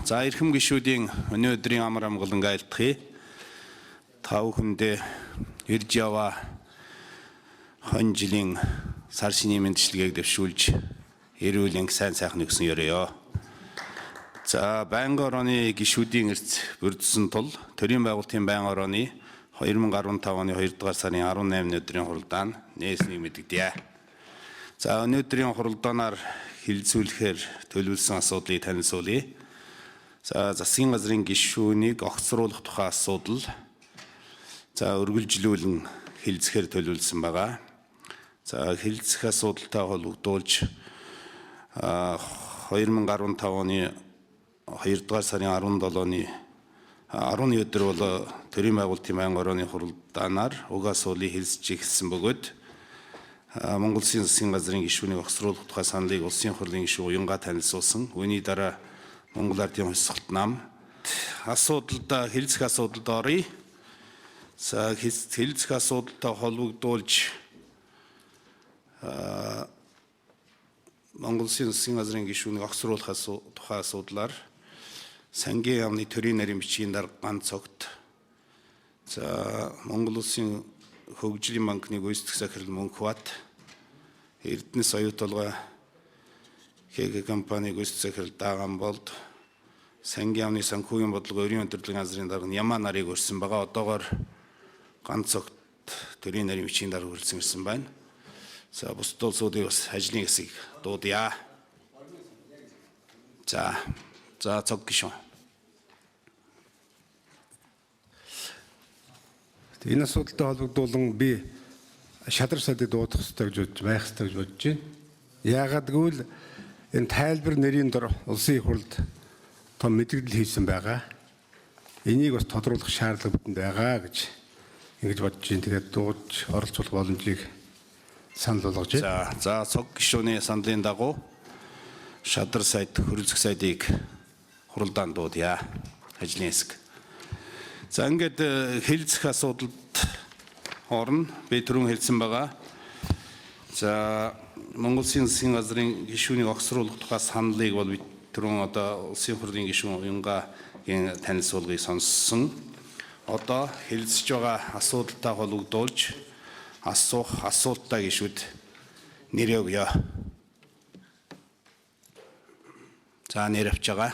За эрхэм гишүүдийн өнөөдрийн амар амгалан айлтгая. Тав хүндээ ирж яваа хон жилийн сар шинийн мэндчилгээг дэвшүүлж эрүүл сайн сайхан өгсөн ёрё. За байнгын орооны гишүүдийн эрц бүрдсэн тул төрийн байгуулалтын байнгын орооны 2015 оны 2 дугаар сарын 18 өдрийн хуралдаан нээснийг мэдэгдэе. За өнөөдрийн хуралдаанаар хилцүүлэхээр төлөвлөсөн асуудлыг танилцуулъя. За засгийн газрын гишүүнийг огцруулах тухай асуудал үргэлжлүүлэн хилцэхээр төлөвлөсөн байгаа. За хилцэх асуудалтай холбогдуулж 2015 оны 2 дугаар сарын 17-ны 10 өдөр бол төрийн байгуулалтын байнгын орооны хуралдаанаар уг асуулыг хэлцэж эхэлсэн бөгөөд Монгол Улсын засгийн газрын гишүүнийг огцруулах тухай саналыг улсын хурлын гишүүн уянгаа танилцуулсан. Үүний дараа Монгол Ардын хувьсгалт нам асуудалд хэлцэх асуудалд оръё. За хэлцэх асуудалтай холбогдуулж Монгол Улсын засгийн газрын гишүүнийг огцруулах тухай асуудлаар сангийн яамны төрийн нарийн бичгийн дарга ганц огт Монгол Улсын хөгжлийн банкны гүйцэтгэх захирал Мөнх Бат, Эрдэнэс оюутолгой ХГ компани гүйцэтгэх захирал Даган Болд, сангийн яамны санхүүгийн бодлого өрийн удирдлагын газрын дарга Яма нарыг өрсөн байгаа. Одоогоор ганц огт төрийн нарийн бичгийн дарга хүрэлцэн ирсэн байна. За бусад улсуудын бас ажлын хэсэг дуудъя. За цог гишүүн. Энэ асуудалтай холбогдуулан би шадар садыг дуудах хэрэгтэй гэж бодож байх хэрэгтэй гэж бодож байна. Яагаад гэвэл энэ тайлбар нэрийн дор улсын хурлд том мэдээлэл хийсэн байгаа. Энийг бас тодруулах шаардлага бидэнд байгаа гэж ингэж бодож байна. Тэгээд дуудаж оролцуулах боломжийг санал болгож байна. За цог гишүүний саналын дагуу шадар сайд хөрөлцөх сайдыг хуралдаанд дуудъя. Ажлын хэсэг. За ингээд хэлцэх асуудалд орно. Би түрүүн хэлсэн байгаа. За Монгол Улсын засгийн газрын гишүүнийг огцруулах тухай саналыг бол түрүүн одоо улсын хурлын гишүүн уянгагийн танилцуулгыг сонссон. Одоо хэлцэж байгаа асуудалтай холбогдуулж асуух асуулттай гишүүд нэр өгье. За нэр авч байгаа.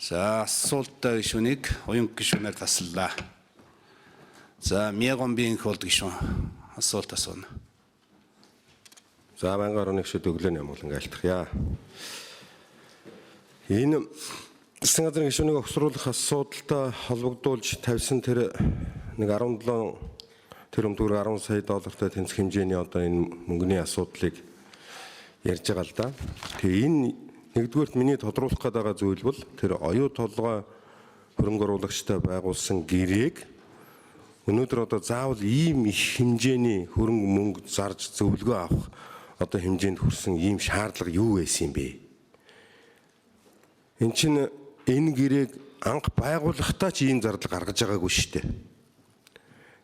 За асуулттай гишүүнийг уянга гишүүнээр таслалаа. За Мягомбийн холд гишүүн асуулт асууна. За байнгын орооны гишүүд өглөөний амгалан айлтгая. Энэ засгийн газрын гишүүнийг огцруулах асуудалтай холбогдуулж тавьсан тэр нэг 17 тэрбум төгрөг 10 сая доллартай тэнцэх хэмжээний одоо энэ мөнгөний асуудлыг ярьж байгаа л да. Тэгээ энэ нэгдүгээрт миний тодруулах гээд байгаа зүйл бол тэр оюу толгой хөрөнгө оруулагчтай байгуулсан гэрээг өнөөдөр одоо заавал ийм их хэмжээний хөрөнгө мөнгө зарж зөвлөгөө авах одоо хэмжээнд хүрсэн ийм шаардлага юу байсан юм бэ? Энд чинь энэ гэрээг анх байгуулахдаа ч ийм зардал гаргаж байгаагүй шүү дээ.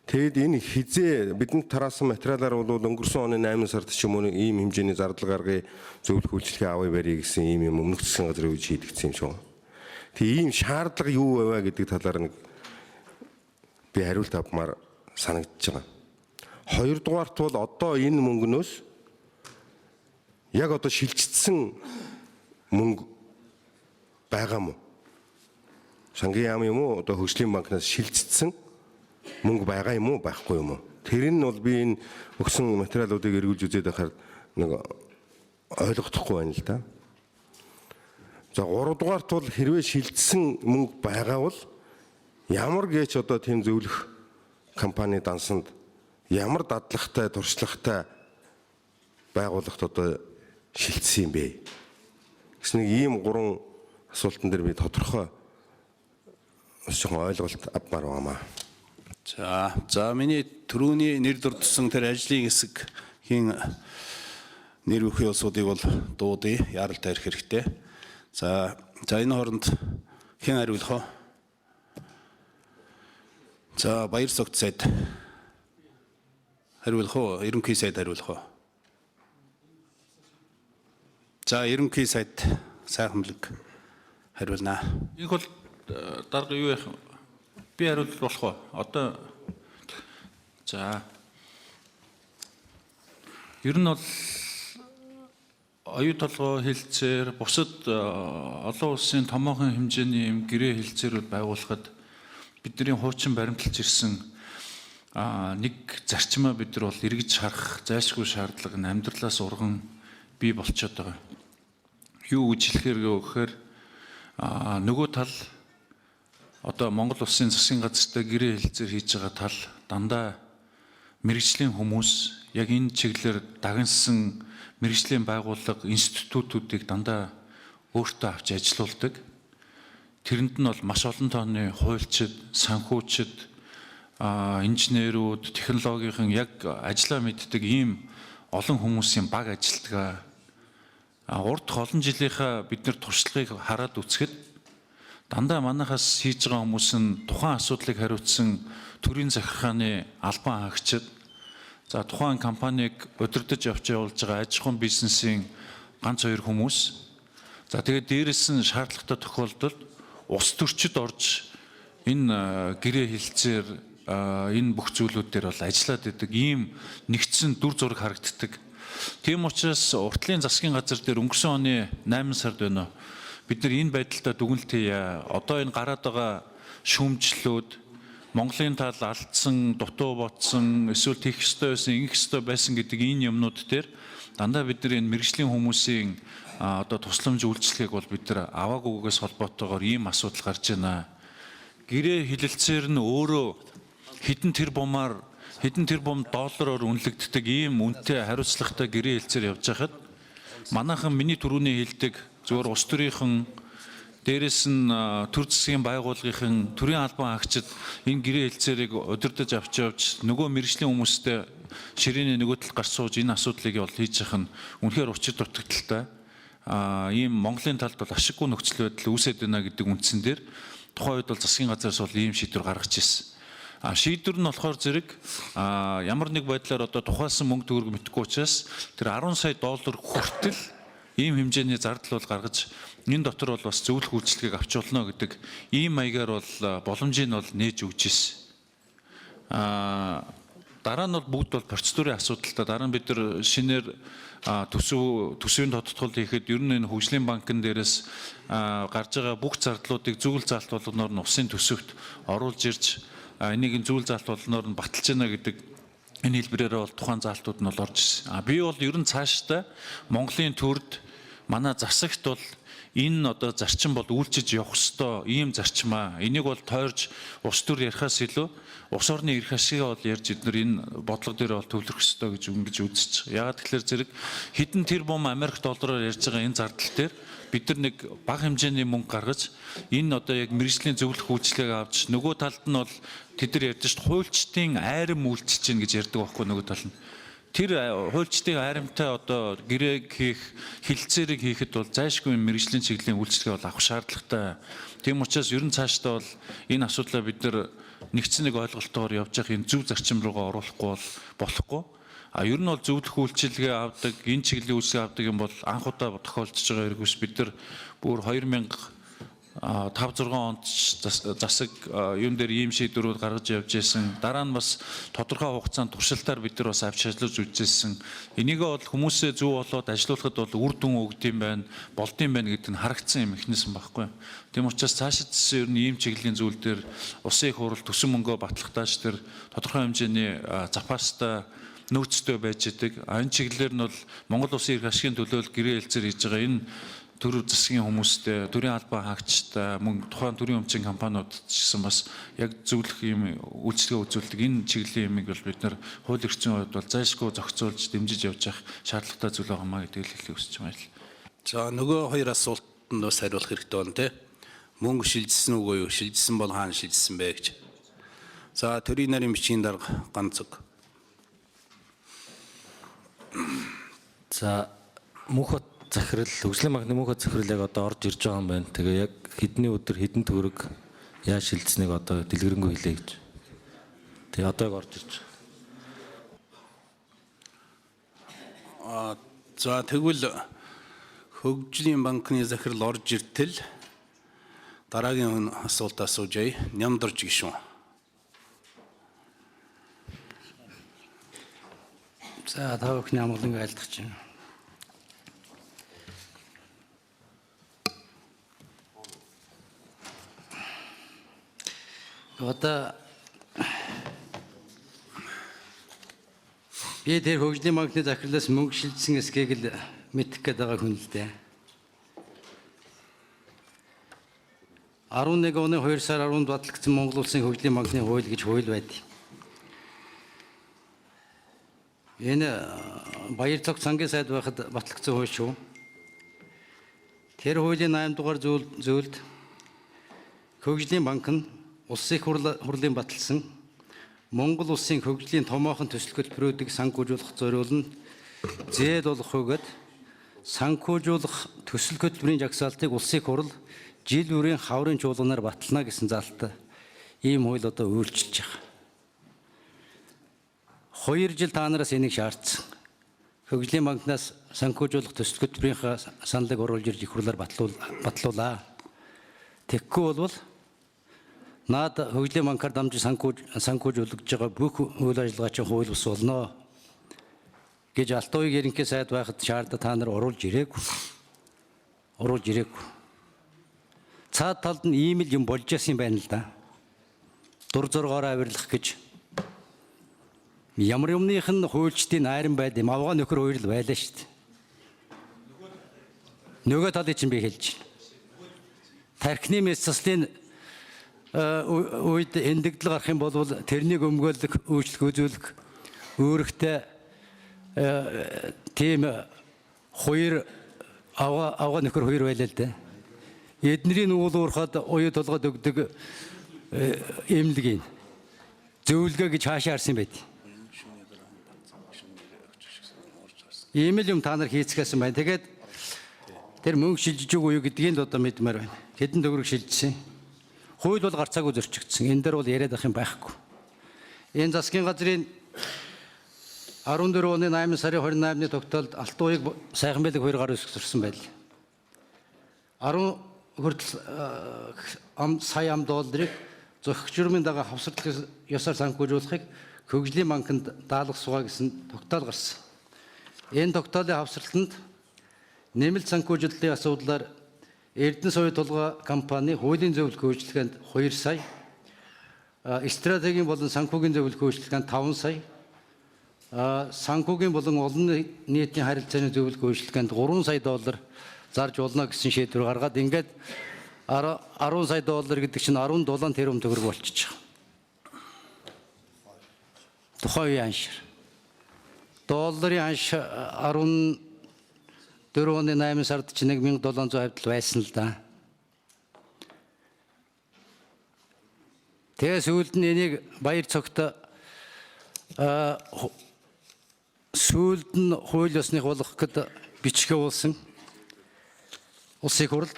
Тэгэд энэ хизээ бидэнд тараасан материалаар бол өнгөрсөн оны 8 сард ч юм уу ийм хэмжээний зардал гаргая зөвлөх үйлчлэгээ авъя барья гэсэн ийм юм өмнөх засгийн газрын үеж хийдэгдсэн юм шүү. Тэгээ ийм шаардлага юу байваа гэдэг талаар нэг би хариулт авмаар санагдаж байгаа. Хоёрдугаарт бол одоо энэ мөнгнөөс яг одоо шилжчихсэн мөнгө байгаа мó? Сангийн яам юм уу одоо хөгжлийн банкнаас шилжчихсэн мөнгө байгаа юм уу байхгүй юм уу? Тэр нь бол би энэ өгсөн материалуудыг эргүүлж үзээд байхаар нэг ойлгохдохгүй байна л да. За 3 дугаарт бол хэрвээ шилжсэн мөнгө байгаа бол ямар гэж одоо тийм зөвлөх компани дансанд ямар дадлагтай туршлагатай байгууллагт одоо шилжсэн юм бэ? Гэс нэг ийм 3 асуултан дээр би тодорхой ойлголт авмаар байгаамаа. За миний түрүүний нэр дурдсан тэр ажлын хэсгийн нэр өгөх улсуудыг бол дуудъя. Яаралтай ирэх хэрэгтэй. За энэ хооронд хэн хариулах вэ? За Баяр Согт сайд хариулах уу? Ерөнхий сайд хариулах уу? За ерөнхий сайд сайхан бүлэг хариулнаа. Их бол дарга юу яах вэ? Би хариулт болох уу? Одоо за ер нь бол оюу толгой хэлцээр бусад олон улсын томоохон хэмжээний юм гэрээ хэлцээрүүд байгуулахад бидний хуучин баримталж ирсэн нэг зарчмаа бид нар бол эргэж харах зайлшгүй шаардлага нь амьдралаас урган бий болчиход байгаа. Юу гэж хэлэхээр гэхээр нөгөө тал одоо Монгол улсын засгийн газартай гэрээ хэлцээр хийж байгаа тал дандаа мэргэжлийн хүмүүс яг энэ чиглэлээр дагнсан мэргэжлийн байгууллага институтуудыг дандаа өөртөө авч ажилуулдаг. Тэрэнд нь бол маш олон тооны хуульчид, санхүүчид, инженерүүд, технологийн яг ажиллаа мэддэг ийм олон хүмүүсийн баг ажилтгаа урд олон жилийнхаа бид нар туршлагыг хараад үзэхэд дандаа манайхаас хийж байгаа хүмүүс нь тухайн асуудлыг хариуцсан төрийн захиргааны албан хаагчид, за тухайн компанийг удирдах явж явуулж байгаа аж ахуйн бизнесийн ганц хоёр хүмүүс, за тэгээд дээрэс нь шаардлагатай тохиолдолд ус төрчид орж энэ гэрээ хэлцээр энэ бүх зүйлүүд дээр бол ажиллаад идэг ийм нэгдсэн дүр зураг харагддаг. Тийм учраас уртлын засгийн газар дээр өнгөрсөн оны 8 сард байна. Бид нар энэ байдалтай дүгнэлт хийе. Одоо энэ гараад байгаа шүүмжлүүд Монголын тал алдсан, дутуу ботсон, эсвэл тийх ёстой байсан, ингэх ёстой байсан гэдэг энэ юмнууд дээр дандаа бид нар энэ мэргэжлийн хүмүүсийн одоо тусламж үйлчлэгийг бол бид нар аваагүйгээс холбоотойгоор ийм асуудал гарч байна. Гэрээ хэлэлцээр нь өөрөө хэдэн тэрбум доллараар үнэлэгддэг ийм үнэтэй хариуцлагатай гэрээ хэлцээр явж байхад манайхан миний түрүүний хэлдэг зөвхөн улс төрийнхэн дээрэс нь төр засгийн байгууллагын төрийн албан хаагчид энэ гэрээ хэлцээрийг удирдах авч явж нөгөө мэргэжлийн хүмүүстэй ширээний нөгөө тал гарч сууж энэ асуудлыг бол хийж явах нь үнэхээр учир дутагдaltaй. Ийм Монголын талд бол ашиггүй нөхцөл байдал үүсэж байна гэдэг үндсэн дээр тухайн үед бол засгийн газраас бол ийм шийдвэр гаргаж ирсэн. Шийдвэр нь болохоор зэрэг ямар нэг байдлаар одоо тухайлсан мөнгө төгрөг мэдхгүй учраас тэр 10 сая доллар хүртэл ийм хэмжээний зардал бол гаргаж энэ дотор бол бас зөвлөх үйлчлэгийг авч болно гэдэг ийм маягаар бол боломжийг бол нээж өгч ирсэн. Дараа нь бол бүгд бол процедурын асуудалтай. Дараа нь бид нар шинээр төсвийн тодтгол хийхэд ер нь энэ хөгжлийн банкн дээрээс гарч байгаа бүх зардлуудыг зөвлөл заалт болгоноор нь усын төсөвт оруулж ирж энийг зөвлөл заалт болгоноор нь баталж байна гэдэг энэ хэлбэрээр бол тухайн заалтууд нь бол орж ирсэн. Би бол ер нь цаашдаа Монголын төрд манай засагт бол энэ одоо зарчим бол үйлчиж явах ёстой ийм зарчмаа. Энийг бол тойрж улс төр ярихаас илүү улс орны эрх ашигыг бол ярьж эдгээр энэ бодлого дээр бол төвлөрөх ёстой гэж ингэж үзэж байгаа. Яагаад тэгэхээр зэрэг хэдэн тэрбум Америк доллараар ярьж байгаа энэ зардал дээр бид нар нэг бага хэмжээний мөнгө гаргаж энэ одоо яг мэргэжлийн зөвлөх үйлчлэгийг авч нөгөө талд нь бол тэд нар ярьж шít хуульчдын айрам үйлчж чинь гэж ярьдаг байхгүй нөгөө тал нь. Тэр хуульчдын айрамтай одоо гэрээг хийх, хилцээрийг хийхэд бол зайлшгүй мэргэжлийн чиглэлийн үйлчлэгээ бол авах шаардлагатай. Тийм учраас ер нь цаашдаа бол энэ асуудлаа бид нар нэгдсэн нэг ойлголтоор явж явах энэ зөв зарчим руугаа оруулахгүй бол болохгүй. Ер нь бол зөвлөх үйлчилгээ авдаг, энэ чиглэлийн үйлчлэгээ авдаг юм бол анх удаа тохиолдож байгаа хэрэгс бид нар бүр 2005-6 онд засаг юм дээр ийм шийдвэрүүд гаргаж явж байсан. Дараа нь бас тодорхой хугацаанд туршилтаар бид нар бас авч ажиллаж үзсэн. Энийг бол хүмүүсээ зөв болоод ажиллуулахад бол үр дүн өгдөм байна, болдсон байна гэдэг нь харагдсан юм механизм байхгүй. Тийм учраас цаашид ер нь ийм чиглэлийн зүйл дээр улсын их хурл төсөн мөнгөө батлахтааш тэр тодорхой хэмжээний запастай нөөцтэй байж идэг. Энэ чиглэлээр нь бол Монгол улсын эрх ашигын төлөөлөл гэрээ хэлцээр хийж байгаа энэ төр засгийн хүмүүстэй, төрийн албан хаагчтай, мөн тухайн төрийн өмчийн компаниуд ч гэсэн бас яг зөвлөх юм үйлчлэгээ үзүүлдэг энэ чиглэлийн юмыг бол бид нар хууль эрхцийн хувьд бол зайлшгүй зохицуулж дэмжиж явж явах шаардлагатай зүйл байгаамаа гэдгийг хэлхийг хүсэж байна л. За нөгөө хоёр асуултанд бас хариулах хэрэгтэй байна те. Мөнгө шилжсэн үгүй юу? Шилжсэн бол хаана шилжсэн бэ гэж. За төрийн нарийн бичгийн дарга ганцэг. За мөнхөд захирал, хөгжлийн банкны мөнхөд захирал яг одоо орж ирж байгаа юм байна. Тэгээ яг хэдний өдөр хэдэн төгрөг яаж шилжсэнийг одоо дэлгэрэнгүй хэлээ гэж. Тэгээ одоо яг орж ирж байгаа. За тэгвэл хөгжлийн банкны захирал орж иртэл Дараагийн асуулт асуужая. Нямдарч гишүүн. За та бүхний амгалан айлтгаж байна. Одоо би тэр хөгжлийн банкны захирлаас мөнгө шилжсэн эсхийг л мэдэх гээд байгаа хүн л дээ. 11 оны 2 сар 10-нд батлагдсан Монгол Улсын хөгжлийн банкны хууль гэж хууль байдаг. Энэ Баяр цогц сангийн сайд байхад батлагдсан хууль шүү. Тэр хуулийн 8 дугаар зүйлд хөгжлийн банк нь улсын хурлын баталсан Монгол Улсын хөгжлийн томоохон төсөл хөтөлбөрүүдийг санхүүжүүлэх зориул нь зээл болох үгээд санхүүжүүлэх төсөл хөтөлбөрийн жагсаалтыг улсын хурл жил бүрийн хаврын чуулганаар батална гэсэн залтаа ийм хууль одоо үйлчилж байгаа. 2 жил та нараас энийг шаардсан. Хөгжлийн банкнаас санхүүжүүлэх төсөл хөтөлбөрийнхаа саналыг оруулж ирж их хурлаар батлуулаа. Тэгэхгүй болвол наад хөгжлийн банкар дамжин санхүүжүүлж байгаа бүх үйл ажиллагаачийн хууль бус болно гэж Алт уугийн ерөнхий сайд байхад шаардаад та нар оруулж ирээгүй. Цаад талд нь ийм л юм болж яасан юм байна л да. Дур зоргоороо авирлах гэж ямар юмных нь хуульчдын найран байд юм. Авгаа нөхөр хоёр л байлаа шүү дээ. Нөгөө талыг чинь би хэлж байна. Тархины мэс заслын үед эндэгдэл гарах юм бол тэрнийг өмгөөлөх, үйлчлэх, үзүүлэх өөрөхтэй тийм хоёр авгаа нөхөр хоёр байлаа л дээ. Эднэрийн уул уурхад уяа толгойд өгдөг эмнэлгийн зөвлөгөө гэж хаашаа харсан байд. Ийм л юм та нар хийцгээсэн байна. Тэгээд тэр мөнгө шилжиж үгүй юу гэдгийг л одоо мэдмээр байна. Хэдэн төгрөг шилжсэн. Хууль бол гарцаагүй зөрчигдсөн. Энэ дээр бол яриад ах юм байхгүй. Энэ засгийн газрын 14 оны 8 сарын 28-ны тогтоолд Алт уугийг сайхан байлаг 2 гар өсгөрсөн байл. 10 хүртэл сая ам долларыг зохих журмын дага хавсарлах ёсоор санхүүжүүлэхийг хөгжлийн банкнд даалгах сугаа гэсэн тогтоол гарсан. Энэ тогтоолын хавсралтанд нэмэлт санхүүжилтийн асуудлаар Эрдэнэ соёл тулгай компани хуулийн зөвлөх үйлчилгээнд 2 сая, стратегийн болон санхүүгийн зөвлөх үйлчилгээнд 5 сая, санхүүгийн болон олон нийтийн харилцааны зөвлөх үйлчилгээнд 3 сая доллар зарж болно гэсэн шийдвэр гаргаад ингээд 10 сая доллар гэдэг чинь 17 тэрбум төгрөг болчихж байгаа. Тухайн үеийн аншир. Долларын анш 14 оны 8 сард ч 1700 хавьдал байсан л да. Тэгээ сүүлд нь энийг баяр цогт сүүлд нь хууль ёсных болгох гэд бичгээ уулсан. Улсын хурлд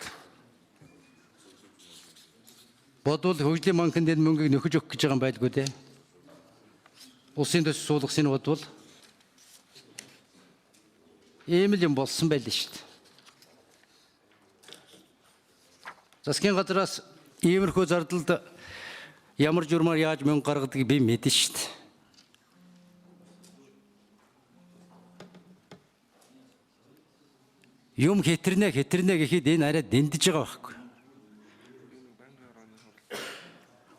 бодвол хөгжлийн банкнд энэ мөнгийг нөхөж өгөх гэж байгаа юм байлгүй дээ. Улсын төсөв суулгахын бодвол ийм л юм болсон байлээ шүү дээ. Засгийн газраас иймэрхүү зардалд ямар журмаар яаж мөнгө гаргадгийг би мэдэн шүү дээ. Юм хэтэрнэ гэхэд энэ арай дэндэж байгаа байхгүй.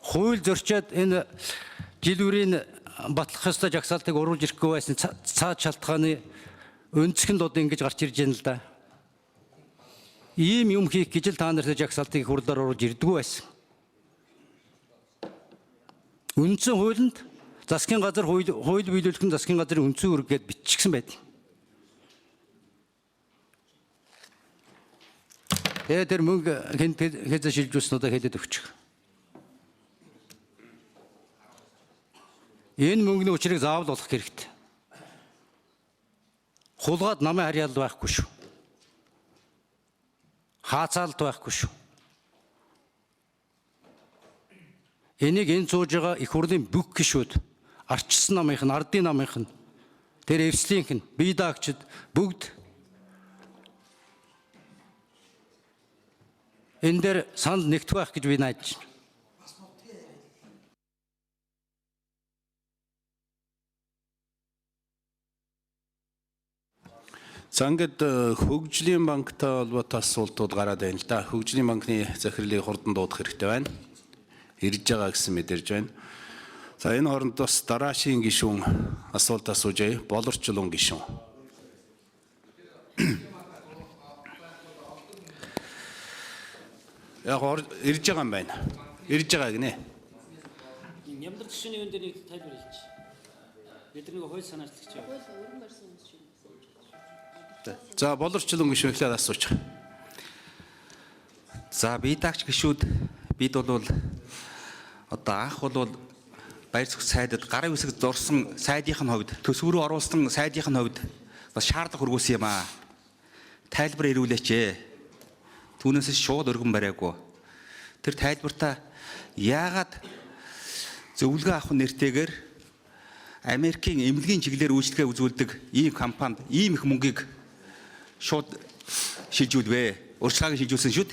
Хууль зөрчөөд энэ жил бүрийн батлах ёстой жагсаалтыг оруулж ирэхгүй байсан цаад шалтгааны өнцгөн л одоо ингэж гарч ирж байна л да. Ийм юм хийх гэж л та нарт жагсаалтыг хурлаар оруулж ирдэггүй байсан. Үндсэн хуулинд засгийн газар хууль биелүүлэх нь засгийн газрын үндсэн үүрэг гэдээ биччихсэн байдаг. Тэгээ тэр мөнгө хэзээ шилжүүлсэн удаа хэлээд өгчих. Энэ мөнгөний учрыг заавал олох хэрэгтэй. Хулгайд намын харьяал байхгүй шүү. Хаацаалт байхгүй шүү. Энийг энэ сууж байгаа их хурлын бүх гишүүд, арчсан намынх нь, ардын намынх нь, тэр эвслийнх нь, бие даагчид бүгд энэ дээр санал нэгтгэх байх гэж би найдаж байна. За ингээд хөгжлийн банктай холбоотой асуултууд гараад байна л да. Хөгжлийн банкны захирлыг хурдан дуудах хэрэгтэй байна. Ирж байгаа гэсэн мэдэрж байна. За энэ хооронд бас дараашийн гишүүн асуулт асуужээ. Болорчлон гишүүн. Яг ирж байгаа юм байна. Ирж байгаа гинэ. Нямдар төсвийн юун дээр нэг тайлбар хэлчих. Бид нэг хууль санаачлагч байна. За болорчлон гишүүн ихлээр асууж. За бидагч гишүүд бид бол одоо анх бол баяр зүгт сайдад гарын үсэг зурсан сайдынх нь хувьд төсвөрөө оруулсан сайдынх нь хувьд бас шаардлага хүргүүлсэн юм аа. Тайлбар ирүүлээч ээ. Түүнээс шууд өргөн бариагүй. Тэр тайлбартаа яагаад зөвлөгөө авах нэртэйгээр Америкийн эмнэлгийн чиглэлээр үйлчлэгээ үзүүлдэг ийм компанид ийм их мөнгийг шууд шилжүүлвэ. Урьдчилгааг шилжүүлсэн шүд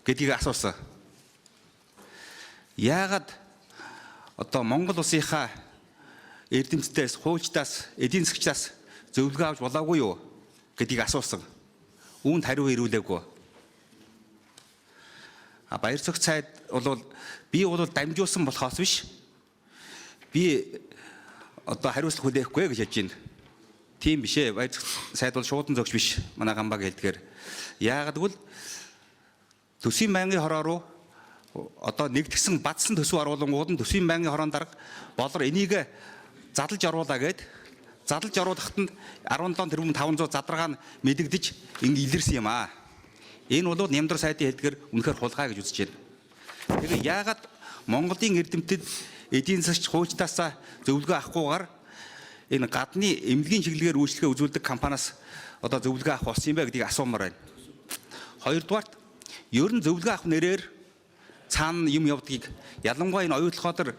гэдгийг асуусан. Яагаад одоо Монгол улсынхаа эрдэмтдээс, хуульчдаас, эдийн засгчдаас зөвлөгөө авч болоогүй юу гэдгийг асуусан. Үүнд хариу ирүүлээгүй. Баяр зүгт сайд бол би дамжуулсан болохоос биш. Би одоо хариуцлага хүлээхгүй гэж хэлж байна. Тийм биш ээ. Баяр зүгт сайд бол шуудан зогч биш. Манай гамбаг хэлдгээр. Яагаад гэвэл төсвийн байнгын хороо руу одоо нэгдгсэн бадсан төсөв оруулангууд нь төсвийн байнгын хороон дарга болор энийг задлж оруулаа гэд задлж оруулахад нь 17,500 задаргаа нь мэдэгдэж илэрсэн юм аа. Энэ бол нямдар сайдын хэлдгээр үнэхээр хулгай гэж үзэж байна. Тэгэхээр яагаад Монголын эрдэмтэд эдийн засгч хуульчдаас зөвлөгөө авахгүйгээр энэ гадны эмнэлгийн чиглэлээр үйлчлэгээ үзүүлдэг компаниас одоо зөвлөгөө авах болсон юм бэ гэдгийг асуумаар байна. Хоёрдугаарт ер нь зөвлөгөө авах нэрээр цаана юм явдгийг ялангуяа энэ оюутлахоо төр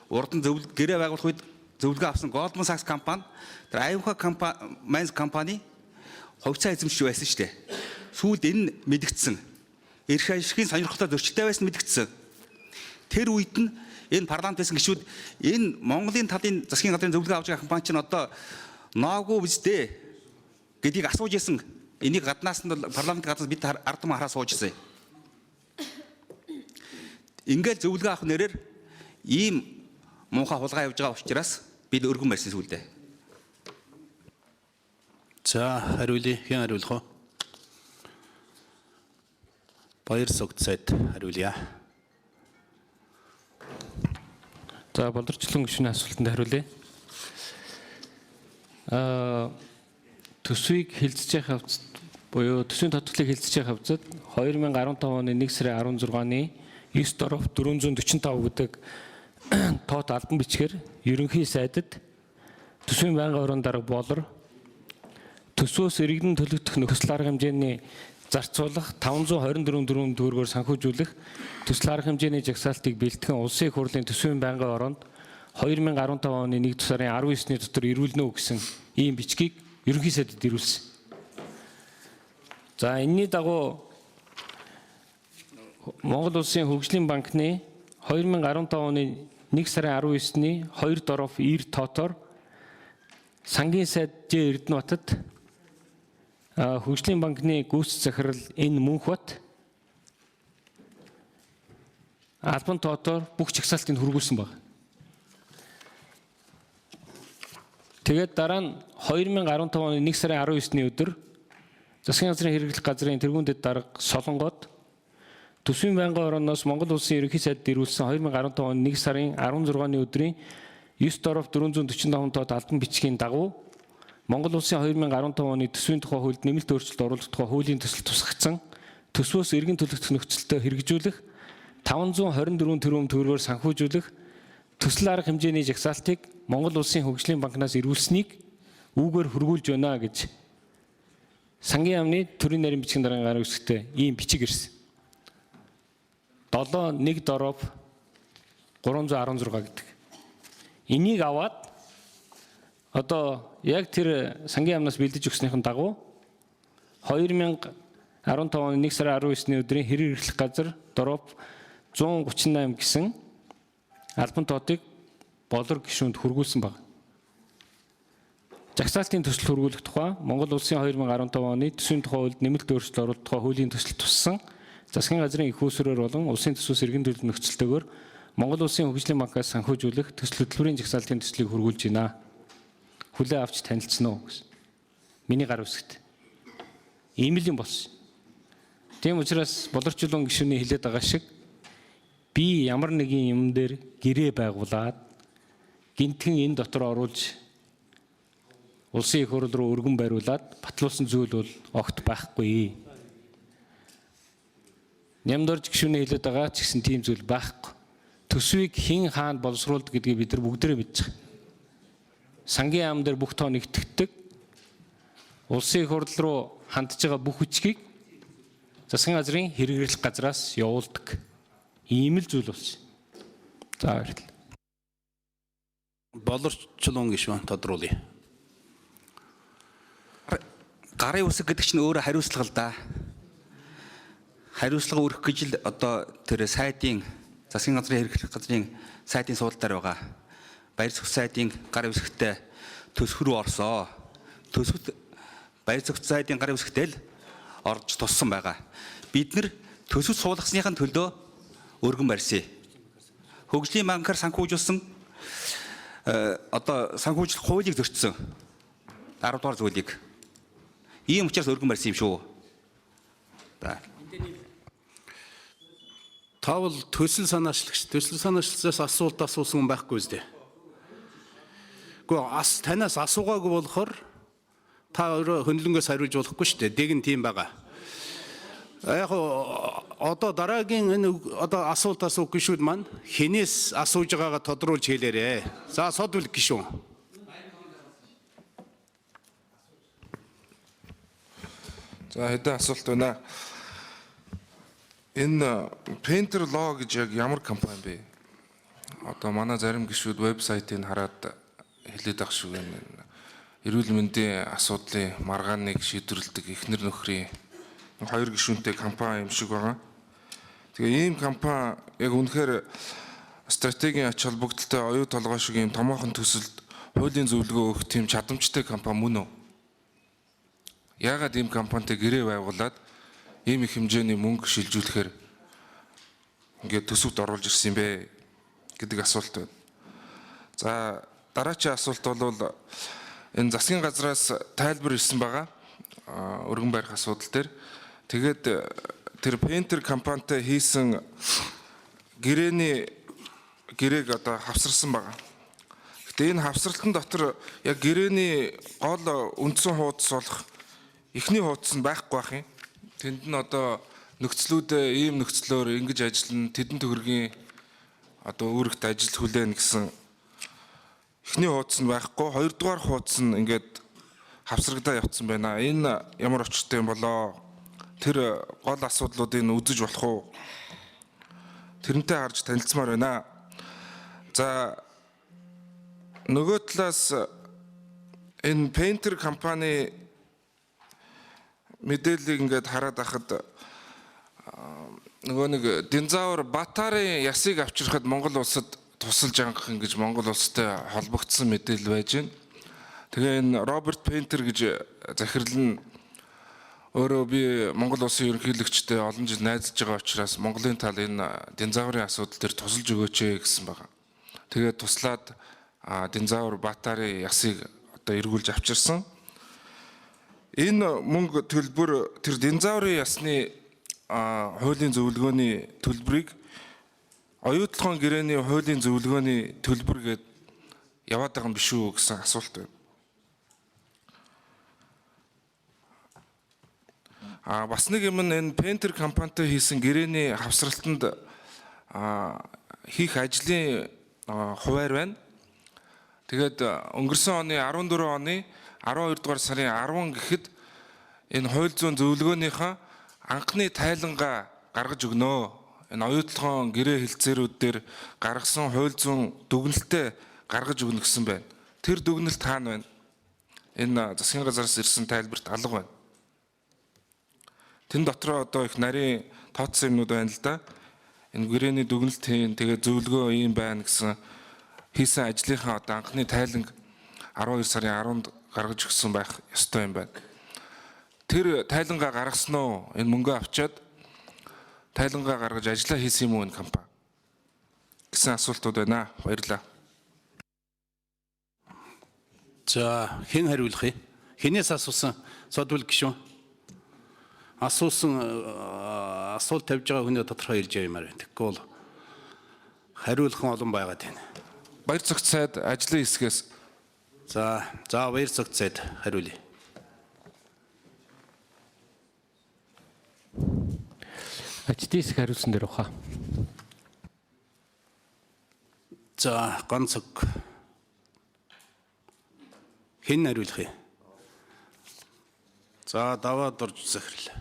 урд нь гэрээ байгуулах үед зөвлөгөө авсан Goldman Sachs компани тэр аюуха компани хувьцаа эзэмшиж байсан шүү дээ. Сүүлд энэ мэдгдсэн. Эрх ашигын сонирхолтой зөрчилтэй байсан мэдгдсэн. Тэр үед нь энэ парламент байсан гишүүд энэ Монголын талын засгийн газрын зөвлөгөө авч байгаа компани чинь одоо нооггүй биз дээ гэдгийг асууж исэн. Энийг гаднаас нь парламент гаднаас бид ард түмэн хараа сууж исэн. Ингээл зөвлөгөө авах нэрээр ийм муухай хулгай явж байгаа учраас бид өргөн барьсан сүлдээ. За хариулъя. Хэн хариулах вэ? Баяр зүгт сайд хариулъя. За болорчлон гишүүний асуултанд хариулъя. Төсвийг хилцэж явах хавцад буюу төсвийн тодтолцоог хилцэж явах хавцад 2015 оны 1 сарын 16-ны 9 доров 445 гэдэг тоот албан бичгээр ерөнхий сайдад төсвийн байнгын хорон дарга болор төсвөөс иргэдэн төлөгдөх нөхцөл арга хэмжээний зарцуулах 524 төгрөгөөр санхүүжүүлэх төсөл арга хэмжээний жагсаалтыг бэлтгэн улсын их хурлын төсвийн байнгын оронд 2015 оны 1 сарын 19-ны дотор ирүүлнэ үү гэсэн ийм бичгийг ерөнхий сайдад ирүүлсэн. За энэний дагуу Монгол Улсын хөгжлийн банкны 2015 оны 1 сарын 19-ны 2 доров 90 тоотоор сангийн сайд Ж Эрдэнэбатад хөгжлийн банкны гүйцэтгэх захирал энэ Мөнхбат албан тоотоор бүх жагсаалтыг хөргүүлсэн баг. Тэгээд дараа нь 2015 оны 1 сарын 19-ний өдөр засгийн газрын хэрэглэх газрын тэргуундэд дарга Солонгод төсвийн байнгын орооноос Монгол Улсын ерөнхий сайдд ирүүлсэн 2015 оны 1 сарын 16-ны өдрийн 9 доров 445 тоот албан бичгийн дагуу Монгол Улсын 2015 оны төсвийн тухай хуульд нэмэлт өөрчлөлт оруулах тухай хуулийн төсөл тусгагдсан төсвөөс иргэн төлөгдөх нөхцөлтөд хэрэгжүүлэх 524 тэрбум төгрөгөөр санхүүжүүлэх төсөл арга хэмжээний жагсаалтыг Монгол Улсын хөгжлийн банкнаас ирүүлсэнийг үүгээр хөргүүлж байна гэж сангийн яамны төрийн нарийн бичгийн даргын гарын үсгтээ ийм бичиг ирсэн. 7-1 доров 316 гэдэг. Энийг аваад одоо яг тэр сангийн яамнаас бэлдэж өгснийхэн дагуу 2015 15 оны 1 сарын 19-ны өдрийн хэрэг эрхлэх газар дорооп 138 гэсэн албан тоотыг болор гишүүнд хүргүүлсэн баг. Жагсаалтын төсөл хүргүүлэх тухай Монгол Улсын 2015 оны төсвийн тухай хуульд нэмэлт өөрчлөлт оруулах тухай хуулийн төсөл туссан засгийн газрын их усрээр болон улсын төсвөөс иргэн төлөв нөхцөлтөөр Монгол Улсын хөгжлийн банкаас санхүүжүүлэх төсөл хөтөлбөрийн жагсаалтын төслийг хүргүүлж байна. Хүлээ авч танилцсан уу гэсэн. Миний гар үсгт. Ийм л юм болсон. Тийм учраас болорчлон гишүүний хэлээд байгаа шиг би ямар нэгэн юм дээр гэрээ байгуулад гинтхэн энэ дотор оруулж улсын их хурл руу өргөн бариулаад батлуулсан зүйл бол огт байхгүй. Нямдорж гишүүний хэлээд байгаа ч гэсэн тийм зүйл байхгүй. Төсвийг хэн хаанд боловсруулдаг гэдгийг бид нар бүгдээрээ мэдж байгаа. Сангийн яам дээр бүх тоо нэгтгэдэг. Улсын их хурл руу хандж байгаа бүх хүчгийг засгийн газрын хэрэгжүүлэх газраас явуулдаг. Ийм л зүйл болсон. За баярлалаа. Болорчлон гишүүн тодруулъя. Гарын үсэг гэдэг чинь өөрөө хариуцлага л да. Хариуцлага өргөх гэж л одоо тэр сайдын засгийн газрын хэрэглэх газрын сайдын суултаар байгаа. Баяр зөв сайдын гарын үсэгтээ төсөх рүү орсоо. Төсөвт баяр зөв сайдын гарын үсэгтээ л орж туссан байгаа. Бид нар төсөвт суулгасныхаа төлөө өргөн барьсан. Хөгжлийн банкар санхүүжүүлсэн одоо санхүүжлэх хуулийг зөрчсөн. 10 дугаар зүйлийг. Ийм учраас өргөн барьсан юм шүү. Та бол төсөл санаачлагч. Төсөл санаачлагчаас асуулт асуусан хүн байхгүй үстэй. Гэхдээ танаас асуугаагүй болохоор та өөрөө хөндлөнгөөс хариулж болохгүй шүү дээ. Дэг нь тийм байгаа. Яг одоо дараагийн энэ одоо асуулт асуух гишүүд маань хинээс асууж байгаагаа тодруулж хэлээрэй. За содвол гишүүн. За хэдэн асуулт байна. Энэ Painter Law гэж яг ямар компани бэ? Одоо манай зарим гишүүд вебсайтыг хараад хэлээд ах шүү гэнэ. Эрүүл мэндийн асуудлын маргааныг шийдвэрлэдэг эхнэр нөхрийн 2 гишүүнтэй компани юм шиг байгаа. Тэгээ ийм компани яг үнэхээр стратегийн ач холбогдолтой оюу толгой шиг ийм томоохон төсөлд хуулийн зөвлөгөө өгөх тийм чадамжтай компани мөн үү? Яагаад ийм компанитай гэрээ байгуулад ийм их хэмжээний мөнгө шилжүүлэхээр ингээд төсөвт оруулж ирсэн юм бэ гэдэг асуулт байна. За дараагийн асуулт бол энэ засгийн газраас тайлбар ирсэн байгаа өргөн барих асуудал дээр. Тэгээд тэр Painter компанитай хийсэн гэрээг одоо хавсарсан байгаа. Гэтэ энэ хавсралтын дотор яг гэрээний гол үндсэн хуудас болох эхний хуудас нь байхгүй байх юм. Тэнд нь одоо нөхцлүүдээ ийм нөхцлөөр ингэж ажиллана, тэдэн төгрөгийн одоо үүрэгт ажил хүлээн гэсэн эхний хуудас нь байхгүй, хоёрдугаар хуудас нь ингээд хавсрагдаа явцсан байна. Энэ ямар очиртай юм болоо? Тэр гол асуудлуудыг үзэж болох уу? Тэрнтэй харж танилцмаар байна. За нөгөө талаас энэ Painter компани мэдээллийг ингээд хараад ахад нөгөө нэг динозавр Батарын ясыг авчрахад Монгол улсад тусалж ангах ингэж Монгол улстай холбогдсон мэдээлэл байж байна. Тэгээ энэ Роберт Painter гэж захирал нь өөрөө би Монгол улсын ерөнхийлөгчтэй олон жил найзаж байгаа учраас Монголын тал энэ динозаврын асуудал дээр тусалж өгөөч гэсэн байгаа. Тэгээд туслаад динозавр Батарын ясыг одоо эргүүлж авчирсан. Энэ мөнгө төлбөр тэр динозаврын ясны хуулийн зөвлөгөөний төлбөрийг оюутлахын гэрээний хуулийн зөвлөгөөний төлбөр гээд яваад байгаа юм биш үү гэсэн асуулт байна. Бас нэг юм энэ Painter компанитай хийсэн гэрээний хавсралтанд хийх ажлын хуваар байна. Тэгээд өнгөрсөн оны 14 оны 12 дугаар сарын 10 гэхэд энэ хууль зүйн зөвлөгөөнийхөө анхны тайлангаа гаргаж өгнө. Энэ оюутлахын гэрээ хэлцээрүүд дээр гаргасан хууль зүйн дүгнэлтээ гаргаж өгнө гэсэн байна. Тэр дүгнэлт хаана байна? Энэ засгийн газраас ирсэн тайлбарт алга байна. Тэн дотроо одоо их нарийн тооцсон юмнууд байна л да. Энэ гэрээний дүгнэлтийн тэгээ зөвлөгөө юм байна гэсэн хийсэн ажлынхаа одоо анхны тайланг 12 сарын 10-нд гаргаж өгсөн байх ёстой юм байна. Тэр тайлангаа гаргасан уу? Энэ мөнгө авчаад тайлангаа гаргаж ажиллаа хийсэн юм уу энэ компани? Гэсэн асуултууд байна. Баярлалаа. За хэн хариулах юм? Хинээс асуусан содвол гişүн? Асуусан асуулт тавьж байгаа хүний тодорхой хэлж явмаар байна. Тэгэхгүй бол хариулах нь олон байгаад байна. Баяр цогц сайд ажлын хэсгээс За баяр цогц сайд хариулъя. Ажлын хэсэг хариулсан дээр баха. За ганцог хэн хариулах юм? За даваад орж захирал.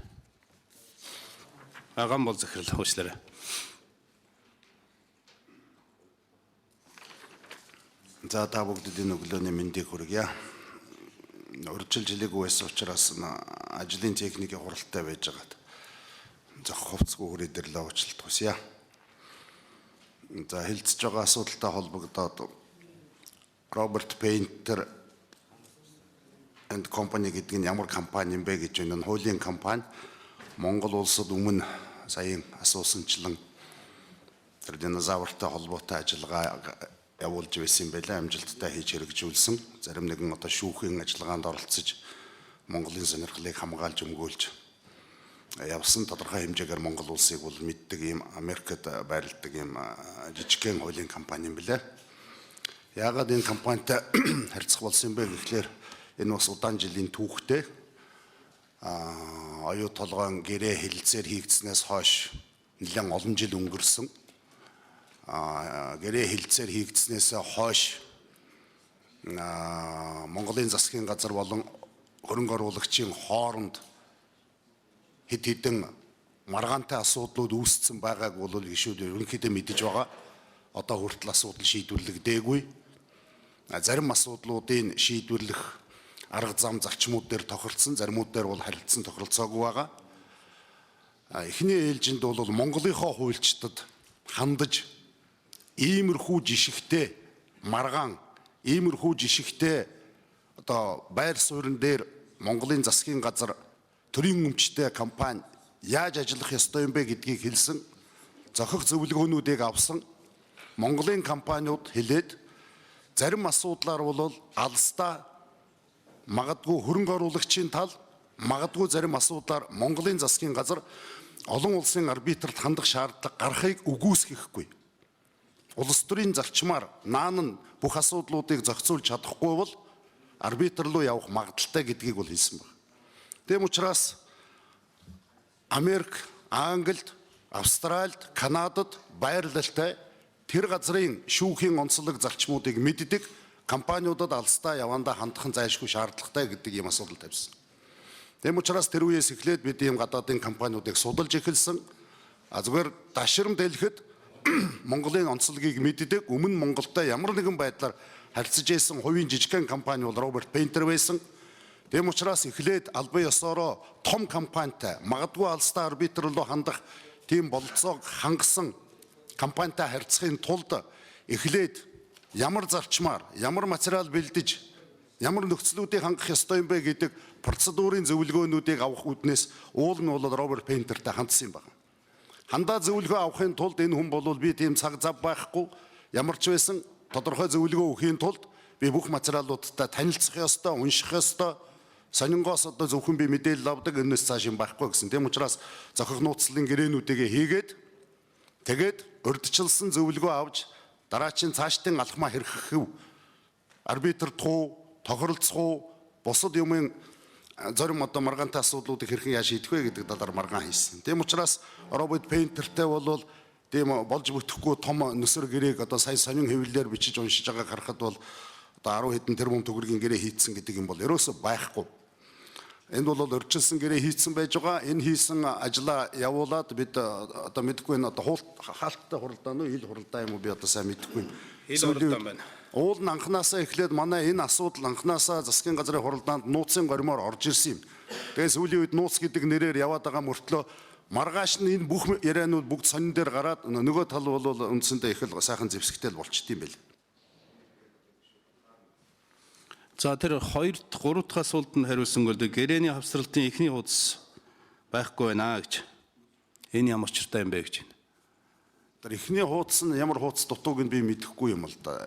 Аган бол захирал хөөслөрөө. За та бүгдэд энэ өглөөний мэндийг хүргье. Урьдчилж хэлээгүй байсан учраас ажлын техникийн хуралтай байж байгаад зөх хувцсгүй хүрээ дээр л уучлалт хүсье. За хэлцэж байгаа асуудалтай холбогдоод Роберт Пейнтер and Company гэдэг нь ямар компани юм бэ гэж энэ хуулийн компани Монгол улсад өмнө саяын асуусанчлан тэр динозавртай холбоотой ажиллагаа явуулж байсан юм байлаа, амжилттай хийж хэрэгжүүлсэн. Зарим нэгэн одоо шүүхийн ажиллагаанд оролцож Монголын сонирхлыг хамгаалж өмгөөлж явсан тодорхой хэмжээгээр Монгол улсыг бол мэддэг ийм Америкт байрладаг ийм жижигхэн хуулийн компани юм билээ. Яагаад энэ компанитай харьцах болсон юм бэ гэхлээр энэ бас удаан жилийн түүхтэй оюу толгойн гэрээ хэлэлцээр хийгдснээс хойш нэлээд олон жил өнгөрсөн. Гэрээ хэлэлцээр хийгдснээс хойш Монголын засгийн газар болон хөрөнгө оруулагчийн хооронд хэд хэдэн маргаантай асуудлууд үүссэн байгааг бол гишүүд ерөнхийдөө мэдэж байгаа. Одоо хүртэл асуудал шийдвэрлэгдээгүй. Зарим асуудлуудын шийдвэрлэх арга зам зарчмууд дээр тохиролцсон, заримуд дээр бол харилцсан тохиролцоогүй байгаа. Эхний ээлжинд бол Монголынхоо хуульчдад хандаж иймэрхүү жишгтэй маргаан, иймэрхүү жишгтэй одоо байр суурин дээр Монголын засгийн газар төрийн өмчтэй компани яаж ажиллах ёстой юм бэ гэдгийг хэлсэн, зохих зөвлөгөөнүүдийг авсан Монголын компаниуд хэлээд зарим асуудлаар бол алстаа магадгүй хөрөнгө оруулагчийн тал, магадгүй зарим асуудлаар Монголын засгийн газар олон улсын арбитрт хандах шаардлага гарахыг үгүйсгэхгүй. Улс төрийн зарчмаар наан нь бүх асуудлуудыг зохицуулж чадахгүй бол арбитр руу явах магадaltaй гэдгийг бол хэлсэн байна. Тэм учраас Америк, Англид, Австралид, Канадад байрлалтай тэр газрын шүүхийн онцлог зарчмуудыг мэддэг компаниудад алстаа явандаа хандах нь зайлшгүй шаардлагатай гэдэг ийм асуудал тавьсан. Тэм учраас тэр үеэс эхлээд бид ийм гадаадын компаниудыг судалж эхэлсэн. Зүгээр дашрамд хэлэхэд Монголын онцлогийг мэддэг өмнө Монголтой ямар нэгэн байдлаар харьцаж байсан хувийн жижигхэн компани бол Роберт Пейнтер байсан. Тэм учраас эхлээд албан ёсороо том компанитай магадгүй алстаа арбитр руу хандах тийм бололцоог хангасан компанитай харьцахын тулд эхлээд ямар зарчмаар, ямар материал бэлдэж, ямар нөхцлүүдийг хангах ёстой юм бэ гэдэг процедурын зөвлөгөөнүүдийг авах үүднээс уул нь бол Роберт Пейнтертэй хандсан юм байна. Хандаа зөвлөгөө авахын тулд энэ хүн бол би тийм цаг зав байхгүй, ямар ч байсан тодорхой зөвлөгөө өгөхийн тулд би бүх материалуудтай танилцах ёстой, унших ёстой. Сонингоос одоо зөвхөн би мэдээлэл авдаг, энэс цааш юм байхгүй гэсэн. Тэм учраас зохих нууцлалын гэрээнүүдээ хийгээд тэгээд урьдчилсан зөвлөгөө авч дараачийн цаашдын алхмаа хэрхэв арбитрт хуу, тохиролцох уу, бусад юмын зарим одоо маргаантай асуудлуудыг хэрхэн яаж шийдэх вэ гэдэг талаар маргаан хийсэн. Тэм учраас Роберт Пейнтертэй бол тийм болж бүтэхгүй том нөсөр гэрээг одоо сая сонин хэвлэлээр бичиж уншиж байгааг харахад бол одоо 10 хэдэн тэрбум төгрөгийн гэрээ хийцэн гэдэг юм бол ерөөсөө байхгүй. Энд бол урьдчилсан гэрээ хийцэн байж байгаа. Энэ хийсэн ажлаа явуулаад бид одоо мэдэхгүй энэ одоо хаалттай хуралдаа нь ил хуралдаа юм уу би одоо сайн мэдэхгүй. Ил хуралдаан байна. Уул нь анханасаа эхлээд манай энэ асуудал анханасаа засгийн газрын хуралдаанд нууцын гормоор орж ирсэн юм. Тэгээд сүүлийн үед нууц гэдэг нэрээр яваад байгаа мөртлөө маргааш нь энэ бүх ярианууд бүгд сонин дээр гараад нөгөө тал бол үндсэндээ их л сайхан зэвсэгтэй л болчт юм байл. За тэр 2-р 3-р асуултанд хариулсан бол гэрээний хавсралтын эхний хуудас байхгүй байна гэж. Энэ ямар учиртай юм бэ гэж байна. Тэр эхний хуудас нь ямар хуудас дутууг нь би мэдэхгүй юм л да.